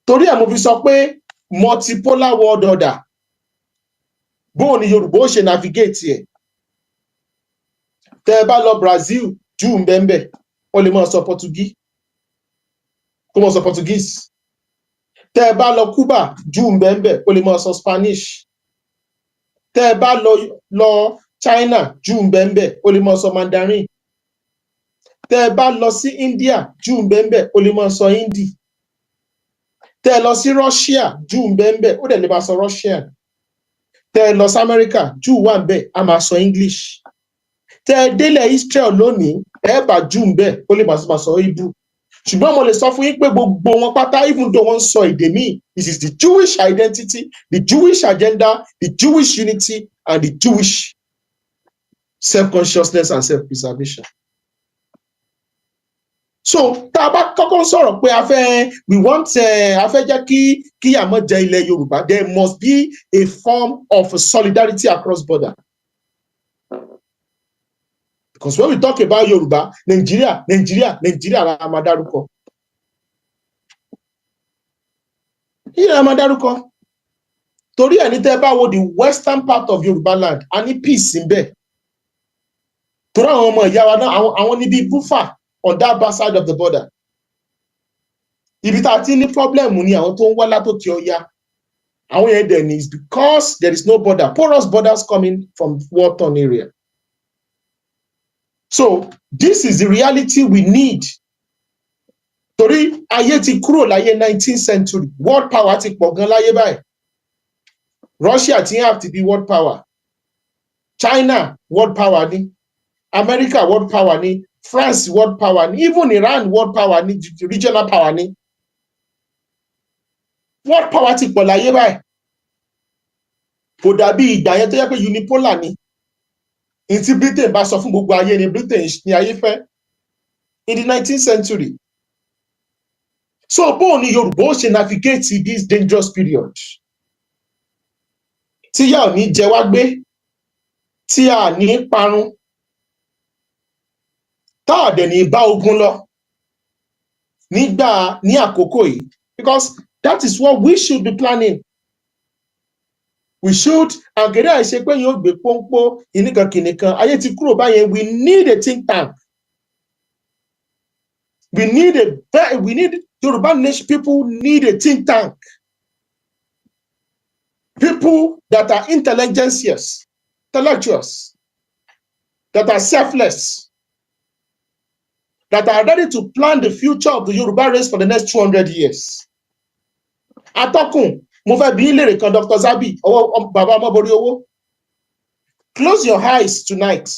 Speaker 7: Torí ẹ̀ mo fi sọ pé multipolar world order, bóò ni Yorùbá ó ṣe navigate ẹ̀. Tẹ́ ẹ bá lọ Brazil, Júù ń bẹ ńbẹ̀, ó lè máa sọ Portuguese, kó máa sọ Portuguese. Tẹ́ ẹ bá lọ Cuba, Júù ń bẹ ńbẹ̀, ó lè máa sọ Spanish. Tẹ́ ẹ bá lọ China, Júù ń bẹ ńbẹ̀, ó lè máa sọ Mandarin. Tẹ́ ẹ bá lọ sí India, Júù ń bẹ ńbẹ̀, ó lè máa sọ Hindi. Tẹ́ ẹ lọ sí Russia, Júù ń bẹ ńbẹ̀, ó dẹ̀ lè máa sọ Russian. Tẹ́ ẹ lọ sí America, Júù wà ńbẹ̀, á máa sọ English. Tẹ́ ẹ délẹ̀ Israel lónìí, ẹ bá Júù ńbẹ̀, ó lè máa sọ Hebrew. Ṣùgbọ́n mo lè sọ fún yín pé gbogbo wọn pátá, even though wọ́n sọ èdè míì, this is the Jewish identity, the Jewish agenda, the Jewish unity, and the Jewish self-consciousness and self-preservation. So, tá a bá kọ́kọ́ sọ̀rọ̀ pé we want a fẹ́ jẹ́ kí ìyàmọ́ jẹ ilẹ̀ Yorùbá, there must be a form of solidarity across border. Because when we talk about Yoruba, Nigeria la máa dárúkọ. Yìí la máa dárúkọ. Torí ẹ̀ ní tẹ́ bá wo the western part of Yoruba land, a ní peace ńbẹ̀. Torí àwọn ọmọ ìyá wa náà, àwọn níbi Bufa on that back side of the border. Ibi tá a ti ní problem ni àwọn tó ń wá látòkè Ọya. Àwọn yẹn dẹ̀ ni is because there is no border, porous borders coming from war-torn area. So this is the reality we need torí ayé ti kúrò láyé 19th century world power ti pọ̀ gan láyé báyìí. Russia ti have to be world power, China world power ni, America world power ni, France world power ni, even Iran world power ni, regional power ni. World power ti pọ̀ láyé báyìí. Kò dàbí ìgbà yẹn tó yẹ pé unipolar ni. In tí Britain bá sọ fún gbogbo ayé ni Britain ni ayé fẹ́. In the 19th century. So bóò ni Yorùbá ó ṣe navigate this dangerous period? Tí yà ò ní jẹ wá gbé, tí a ní parun, tá a dẹ̀ ní bá ogun lọ nígbà ní àkókò yìí. Because that is what we should be planning. We should, àgẹ̀rẹ́ àìṣe pé yóò gbé pọ́npọ́ ìníkan kìnìkan, ayé ti kúrò báyẹn, we need a think tank. We need Yoruba nation people need a think tank. People that are intellectuals, that are selfless, that are ready to plan the future of the Yoruba race for the next 200 years. Atọ́kùn, mo fẹ́ bi léèrè kan Dr. Zabi, Baba Omoboriowo. Close your eyes tonight.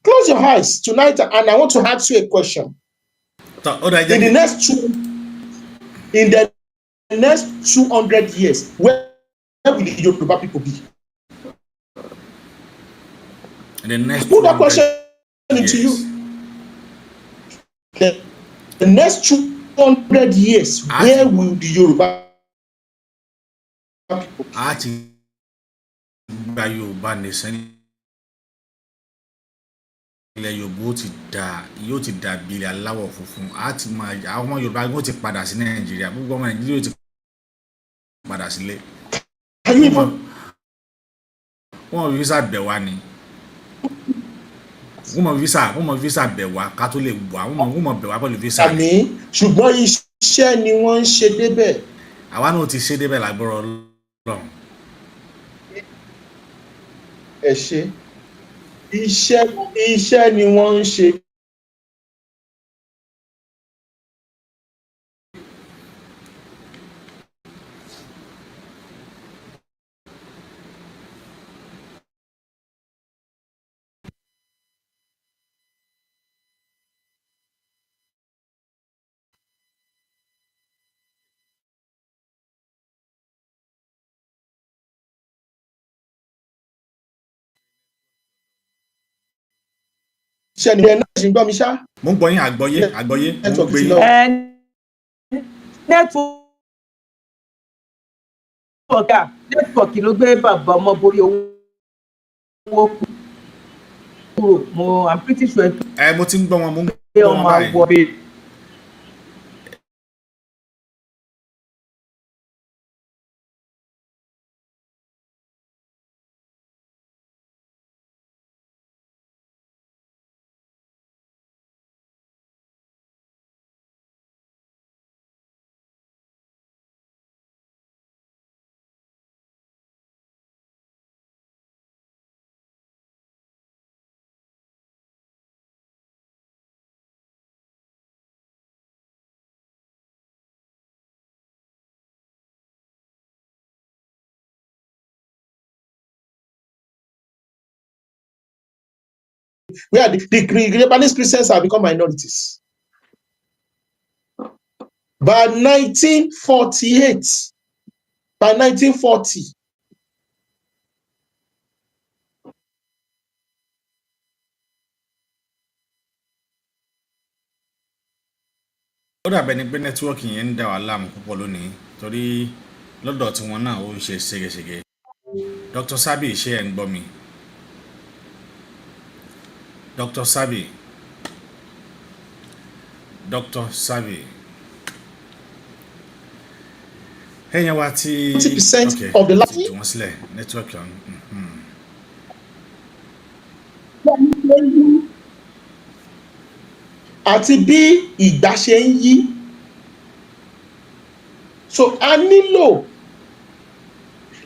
Speaker 7: Close your eyes tonight, and I want to ask you a question. In the next 200 years, where will the Yoruba people be?
Speaker 4: In the next
Speaker 7: put that question into you. The next 200 years, where will the Yoruba people be?
Speaker 4: Yoruba nation. Ilẹ̀ Yorùbá yóò ti dà bí ilẹ̀ aláwọ̀ funfun. Àti máa àwọn ọmọ Yorùbá wọ́n ti padà sí Nàìjíríà. Gbogbo ọmọ Nàìjíríà yóò ti padà sílé. Wọ́n visa bẹ̀ wá ni. Wọ́n visa bẹ̀ wá ká tó lè wà. Wọ́n bẹ̀ wá pẹ̀lú visa.
Speaker 7: Àmì ṣùgbọ́n iṣẹ́ ni wọ́n ń ṣe débẹ̀.
Speaker 4: Àwa náà ti ṣe débẹ̀ lágbọ́rọ̀ Ọlọ́run.
Speaker 7: Ẹ ṣé. Iṣẹ́ ni wọ́n ń ṣe. Iṣẹ́ ni ẹ náà ṣe ń gbọ́ mi ṣá.
Speaker 4: Mo ń gbọ́ yín àgbọ́yé. Mo ń gbé yín.
Speaker 5: Nẹ́tíwọ̀kì ló gbé bàbá Omoboriowo kúrò. I'm pretty sure.
Speaker 4: Mo ti ń gbọ́ wọn, mo ń gbọ́ wọn báyìí.
Speaker 7: Where the Lebanese Christians have become minorities. By 1948, by 1940,
Speaker 4: ó dàbẹ̀ ni pé nẹ́tíwọ́ọ̀kì yẹn ń dà wá láàmú púpọ̀ lónìí torí lọ́dọ̀ tí wọ́n náà ó ń ṣe ségesège. Dr. Sabi, ṣé ẹ̀ ń gbọ́ mi? Dr. Sabi. Ẹ̀yin wa ti
Speaker 7: 20% of the life.
Speaker 4: Tí wọ́n sílẹ̀ nẹ́tíwọ́ọ̀kì ọ̀hún.
Speaker 7: Àti bí ìgbà ṣe ń yí. So a nílò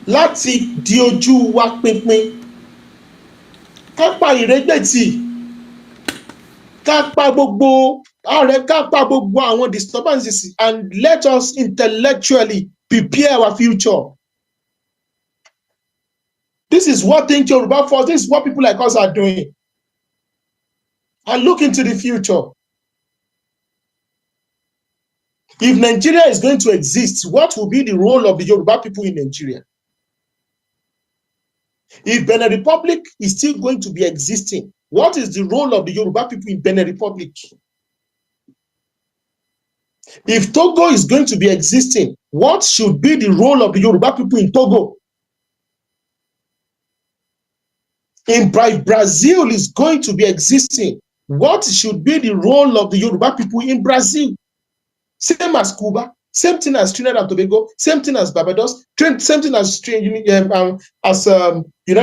Speaker 7: láti di ojú wa pinpin. Ká pa ìrégbè tì. Ká pa gbogbo Ààrẹ ká pa gbogbo àwọn disturbances and let us intellectually prepare our future. This is what Think Yoruba First, this is what people like us are doing. And look into the future. If Nigeria is going to exist, what will be the role of the Yoruba people in Nigeria? If Benin Republic is still going to be existing, what is the role of the Yoruba people in Benin Republic? If Togo is going to be existing, what should be the role of the Yoruba people in Togo? If Brazil is going to be existing, what should be the role of the Yoruba people in Brazil? Same as Cuba, same thing as Trinidad and Tobago, same thing as Barbados, same thing as United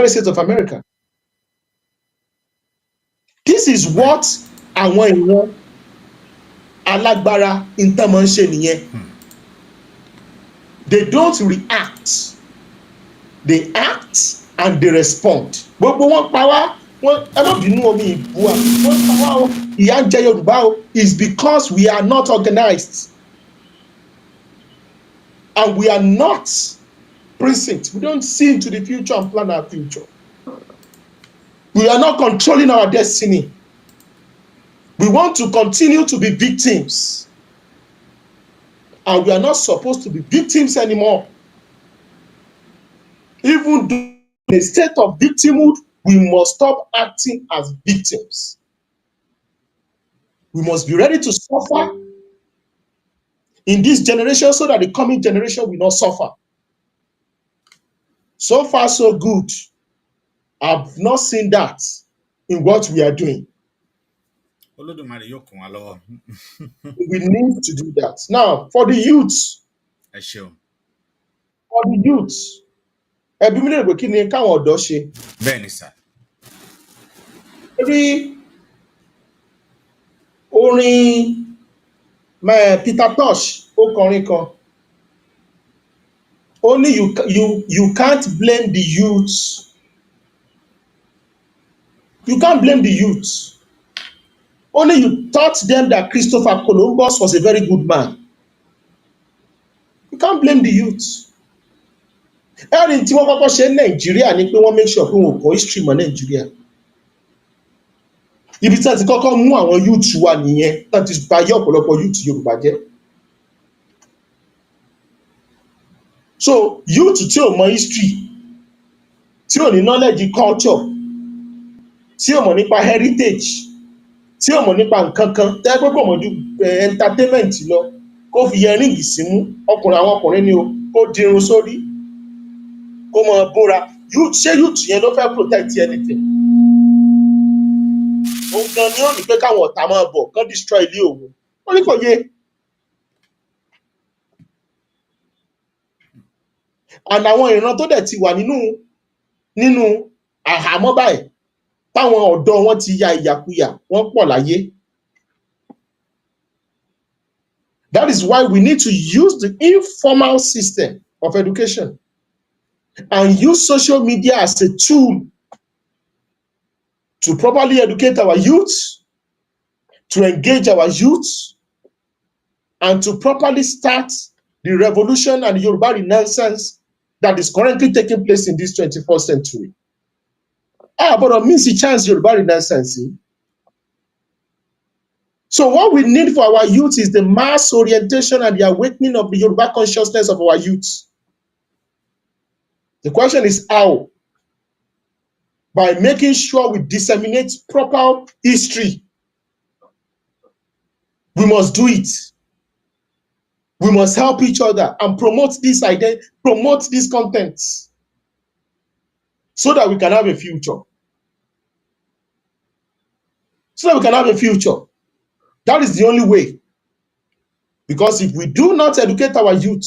Speaker 7: States of America. This is what àwọn ìran alágbára ìtàn ṣe nìyẹn. They don't react, they act and they respond. Gbogbo wọn pa wá, wọn ẹ má bínú omi ìbú wa, wọn pa wá o, ìyà ń jẹ Yorùbá o, is because we are not organized. And we are not precinct. We don't see into the future and plan our future. We are not controlling our destiny. We want to continue to be victims. And we are not supposed to be victims anymore. Even though in a state of victimhood, we must stop acting as victims. We must be ready to suffer in this generation so that the coming generation will not suffer. So far, so good. I've not seen that in what we are doing. We need to do that. Now, for the youths. For the youths. Ẹbí mi lè rò kí ni káwọn ọ̀dọ́ ṣe.
Speaker 4: Bẹ́ẹ̀ni sà.
Speaker 7: Rí orin Peter Tosh ó kọrin kan. Only you can't blame the youths. You can't blame the youths. Only you taught them that Christopher Columbus was a very good man. You can't blame the youths. Ẹ̀rín tí wọ́n kọ́kọ́ ṣe ní Nàìjíríà ni pé wọ́n make sure pé wọn kọ́ history mọ́ Nàìjíríà. Ibi tí wọ́n ti kọ́kọ́ mú àwọn youths wa nìyẹn, tí wọ́n ti bà yé ọ̀pọ̀lọpọ̀ youths Yorùbá jẹ́. So youth tí ò mọ history, tí ò ní knowledge culture, tí ò mọ̀ nípa heritage, tí ò mọ̀ nípa nǹkan kan, tẹ́ pé kò mọ̀ ju entertainment lọ, kó fi earring símú, àwọn ọkùnrin ni o, kó dirun sórí, kó mọ bóra. Ṣé youth yẹn ló fẹ́ protect anything? Òun gan ni ó ní pé káwọn ọ̀tá máa bọ̀, kán destroy ilé òun. Wọ́n ní kò yé. And àwọn ìran tó dẹ̀ ti wà nínú àhámọ́ báyìí, táwọn ọ̀dọ́ wọn ti ya ìyàkuyà, wọ́n pọ̀ láyé. That is why we need to use the informal system of education and use social media as a tool to properly educate our youth, to engage our youth, and to properly start the revolution and the Yoruba Renaissance that is currently taking place in this 21st century. But it means a chance Yoruba Renaissance. So what we need for our youth is the mass orientation and the awakening of the Yoruba consciousness of our youth. The question is how? By making sure we disseminate proper history. We must do it. We must help each other and promote this identity, promote these contents so that we can have a future. So that we can have a future. That is the only way. Because if we do not educate our youth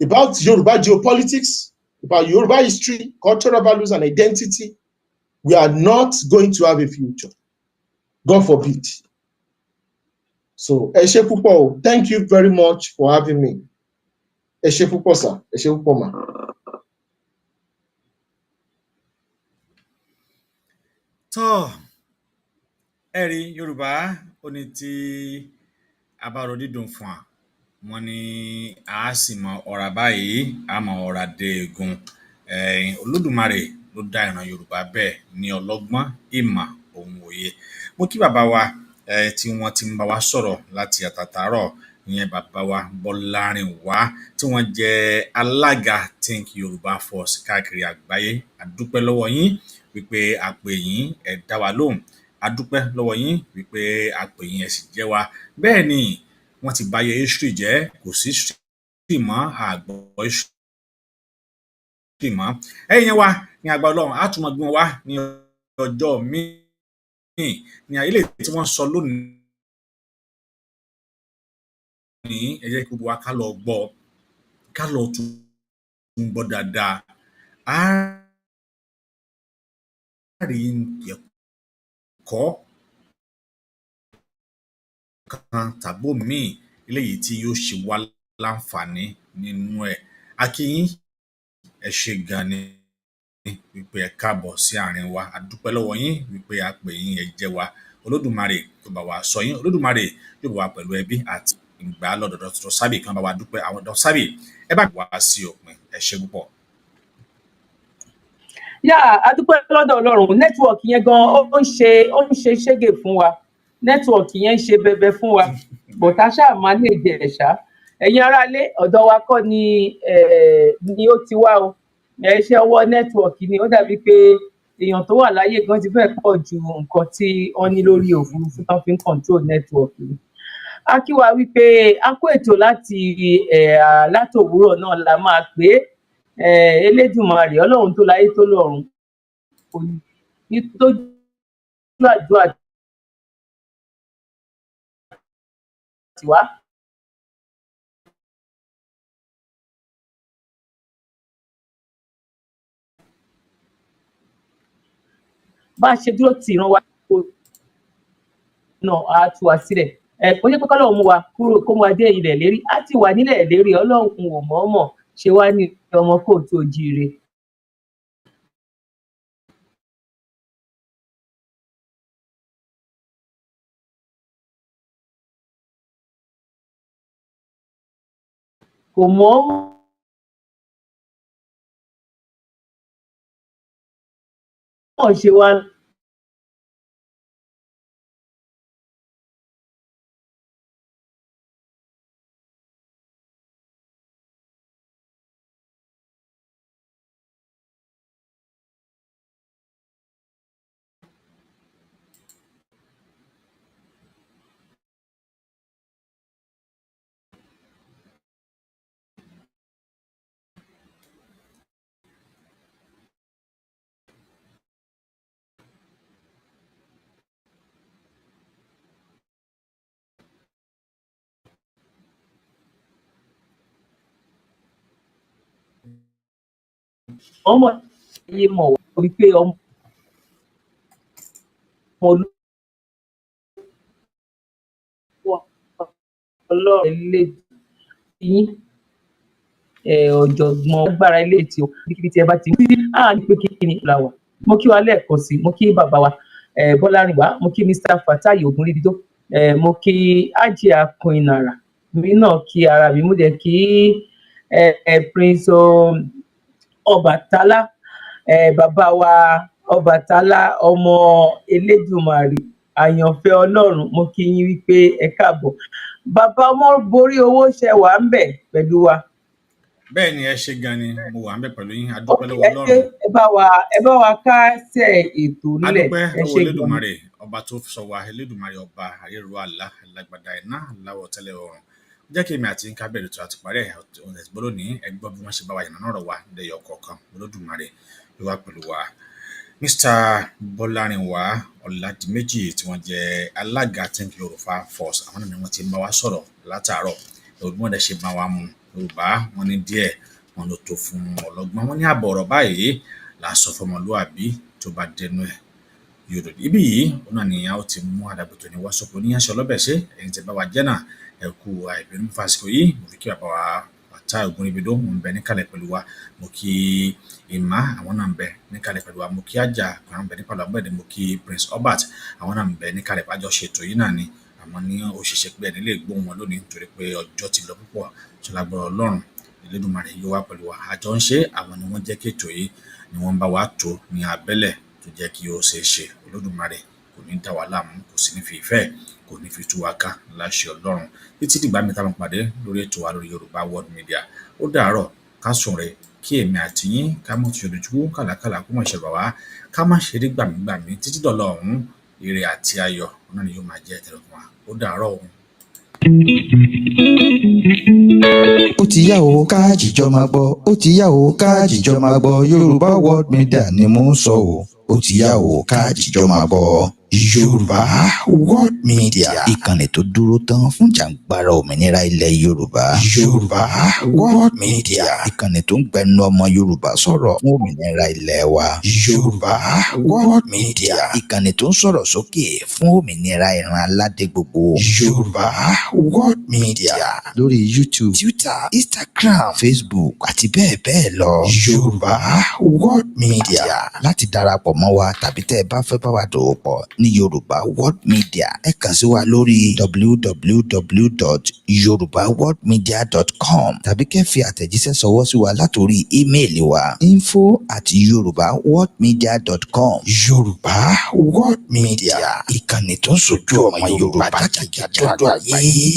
Speaker 7: about Yoruba geopolitics, about Yoruba history, cultural values, and identity, we are not going to have a future. God forbid. So, ẹ ṣé púpọ̀ o. Thank you very much for having me. Ẹ ṣé púpọ̀ sir, ẹ ṣé púpọ̀ ma.
Speaker 4: Tó ẹ̀rí Yorùbá ó ní tí a bá ro dídùn fún wa wọ́n ní a sì mọ ọ̀rá báyìí a mọ ọ̀rá dé egun. Olódùmarè ló dá ìran Yorùbá bẹ́ẹ̀ ní ọlọ́gbọ́n ìmọ̀ ohun òye. Mo kí bàbá wa tí wọ́n ti ń bá wa sọ̀rọ̀ láti àtàtàárọ̀, ìyẹn bàbá wa Bọ́lárìnwá tí wọ́n jẹ́ alága Think Yorùbá Force káàkiri àgbáyé. A dúpẹ́ lọ́wọ́ yín wípé a pè yín ẹ dá wa lóhùn. A dúpẹ́ lọ́wọ́ yín wípé a pè yín ẹ sì jẹ́ wa. Bẹ́ẹ̀ ni wọ́n ti báyé history jẹ́, kò sí history mọ́, àgbọ̀ history mọ́. Ẹ̀yin wa ní agbára Ọlọ́run á tún máa gbé wọn wá ní ọjọ́ míì ní ayé tí wọ́n sọ lónìí. Ẹ jẹ́ kí gbogbo wa ká lọ gbọ́, ká lọ tún gbọ́ dáadáa. Á rí ẹ̀kọ́ kan tàbí míì eléyìí tí yóò ṣe wá láǹfààní nínú ẹ̀. A kí yín, ẹ ṣé gan ni wípé ẹ káàbọ̀ sí àárín wa. A dúpẹ́ lọ́wọ́ yín wípé a pè yín ẹ jẹ́ wa. Olódùmarè tó bá wa sọ yín, Olódùmarè yóò bá wa pẹ̀lú ẹbí àti ìgbà lọ́dọ̀ Dr. Sabi kan bá wa dúpẹ́. Àwọn Dr. Sabi ẹ bá wá sí òpin, ẹ ṣé púpọ̀.
Speaker 5: A dúpẹ́ lọ́dọ̀ Ọlọ́run. Nẹ́tíwọ̀kì yẹn gan ó ń ṣe ṣége fún wa. Nẹ́tíwọ̀kì yẹn ń ṣe bẹbẹ fún wa. Bọ̀tá ṣáà máa lè jẹ ẹ̀ṣá. Ẹ̀yin aráalé, ọ̀dọ̀ wa kọ́ ni ó ti wá o. Iṣẹ́ ọwọ́ nẹ́tíwọ̀kì ni. Ó dàbí pé èèyàn tó wà láyé gan ti fẹ́ pọ̀ ju nǹkan tí wọ́n ní lórí òfurufú tán fi ń control nẹ́tíwọ̀kì ni. A kí wa wípé a kó ètò látòwúrọ̀ náà la máa pé Elédùmarè Ọlọ́run tó láyé tó lọ́run kò ní tójú àdúrà tiwa. Bá a ṣe dúró tì ìran wa náà á tú wa sílẹ̀. Kò ní pé kọ́lọ́run mú wa kúrò kó mú wa dé ilẹ̀ lérí. Á ti wà nílẹ̀ lérí. Ọlọ́run ò mọ̀ọ́mọ̀ ṣe wá ní ọmọ kóòtù òjíire. Kò mọ̀ọ́mọ̀ ṣe wá. Ọmọ ayé mọ̀ wá wípé ọmọ Ọlọ́run lè yín ọ̀jọ̀gbọ́n agbára ilé tí o kíbi tí ẹ bá ti ní pé kí ni làwà. Mo kí wa lẹ́ẹ̀kan sí, mo kí bàbá wa Bọ́lárìnwá, mo kí Mr. Fatai Ogunribido, mo kí Ajia Queenara, mi náà kí ara mi, mo dẹ̀ kí Prince Ọbàtálá, bàbá wa Ọbàtálá ọmọ Elédùmarè àyànfẹ́ Ọlọ́run. Mo kí yín wípé ẹ káàbọ̀. Bàbá Omoboriowo ṣe wà ń bẹ̀ pẹ̀lú wa.
Speaker 4: Bẹ́ẹ̀ ni ẹ ṣé gan ni, mo wà ń bẹ̀ pẹ̀lú yín. A dúpẹ́ lọ́wọ́ Ọlọ́run.
Speaker 5: Ẹ bá wa kásẹ̀ ètò nílẹ̀.
Speaker 4: A dúpẹ́ lọ́wọ́ Elédùmarè ọba tó sọ wa, Elédùmarè ọba ayérò àlá alágbádá iná aláwọ̀ tẹ́lẹ̀ ọ̀run. Jẹ́ kí èmi àti yín ká bẹ̀rẹ̀ tó àti parí ohun ẹ̀sìn gbọ́dọ̀ ní ẹgbọ́n bí wọ́n ṣe bá wa yànnà ọ̀rọ̀ wa lẹ́yọ̀ kọ̀ọ̀kan. Olódùmarè ló wà pẹ̀lú wa. Mr. Bọ́lárìnwá Ọládìméjì tí wọ́n jẹ́ alága Think Yorùbá Force, àwọn náà ni wọ́n ti ń bá wa sọ̀rọ̀ látàárọ̀. Olùmọ̀ dẹ̀ ṣe bá wa mú Yorùbá wọn ní díẹ̀ wọn ló tó fún ọlọ́gbọ́n. Wọ́n ní àbọ̀ ọ̀rọ̀ báyìí là sọ fọmọlúàbí tó bá dẹnu ẹ̀ yòrò. Ibi yìí ó náà ni a ó ti mú àdàbòtò ní wọ́sọ̀pọ̀ ní aṣọ ọlọ́bẹ̀ ṣe ẹ̀yin tẹ́ bá wa jẹ́ náà ẹ kú àìbínú fásitì yìí. Mo fi kí bàbá wa Fatai Ogunribido mo ń bẹ níkàlẹ̀ pẹ̀lú wa. Mo kí Emma, àwọn náà ń bẹ níkàlẹ̀ pẹ̀lú wa. Mo kí Ajia, àwọn ń bẹ níkàlẹ̀ pẹ̀lú wa. Mo kí Prince Obert, àwọn náà ń bẹ níkàlẹ̀ pàjọ ṣètò yìí náà ni. àmọ́ ní ó ṣeéṣe pé ẹni lè gbóhùn wọn lónìí nítorí pé ọjọ́ ti lọ púpọ̀ ṣọlágbọ́rọ̀ ọlọ́run Elédùmarè yóò wá pẹ̀lú wa àjọ ń ṣe àwọn ni wọ́n jẹ́ kí ètò yìí ni wọ́n ń bá wa tó ní abẹ́lẹ̀ tó jẹ́ kí ó ṣeé ṣe Olódùmarè kò ní dá wa láàmú kò sì ní fi ìfẹ́ kò ní fi tú wa ká láṣẹ ọlọ́run títí dìgbà mi táwọn pàdé lórí ètò wa lórí Yorùbá World Media ó dàárọ̀ ká sùn rẹ̀ kí èmi àti yín ká mọ̀ tí olùjú kàlàkàlà kó mọ̀ ṣe bàbá ká má ṣe rí gbàmígbàmí títí dọ̀là ọ̀hún ire àti ayọ̀ náà ni yóò máa jẹ́ ẹ̀tẹ̀rẹ̀ fún wa ó dàárọ̀ òun.
Speaker 1: ó ti yá o ká jíjọ máa gbọ́ ó ti yá o ká jíjọ máa gbọ́ Yorùbá World Media ni mò ń sọ o ó ti yá o ká jíjọ máa gbọ́ Yorùbá World Media ìkànnì tó dúró tán fún jàǹgbara òmìnira ilẹ̀ Yorùbá Yorùbá World Media ìkànnì tó ń gbẹnu ọmọ Yorùbá sọ̀rọ̀ fún òmìnira ilẹ̀ wa Yorùbá World Media ìkànnì tó ń sọ̀rọ̀ sókè fún òmìnira ìran aládé gbogbo Yorùbá World Media lórí YouTube Twitter Instagram Facebook àti bẹ́ẹ̀ bẹ́ẹ̀ lọ Yorùbá World Media láti darapọ̀ mọ́ wa tàbí tẹ́ ẹ bá fẹ́ bá wa dòwò pọ̀ ní Yorùbá World Media ẹ kàn sí wa lórí www.yorubaworldmedia.com tàbí kẹ́ fi àtẹ̀jíṣẹ́ ṣọwọ́ sí wa látòrí ímeèlì wa info@yorubaworldmedia.com Yorùbá World Media ìkànnì tó ń sojú ọmọ Yorùbá jákèjádò àgbáyé.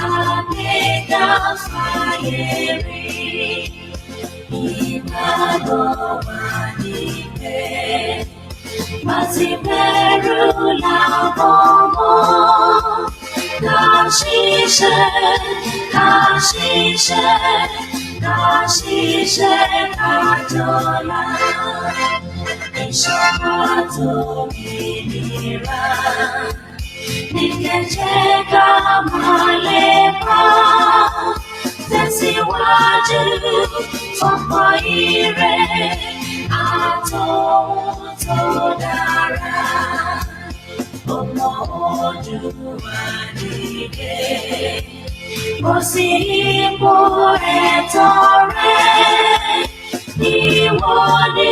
Speaker 8: Kabeda fayeri Ibago manipe Masiberu la bomo Kashishe katola Ishamato minira Ningecheka malepa Tẹ̀síwájú fọ́pọ̀ ire àtòhun tó dára Ọmọ Oòduà nìyé Kò sí ipò ẹ̀tọ́ rẹ̀ Ìwọ ni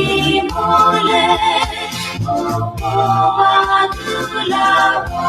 Speaker 8: ìmọ́lẹ̀ Gbogbo adúláwọ̀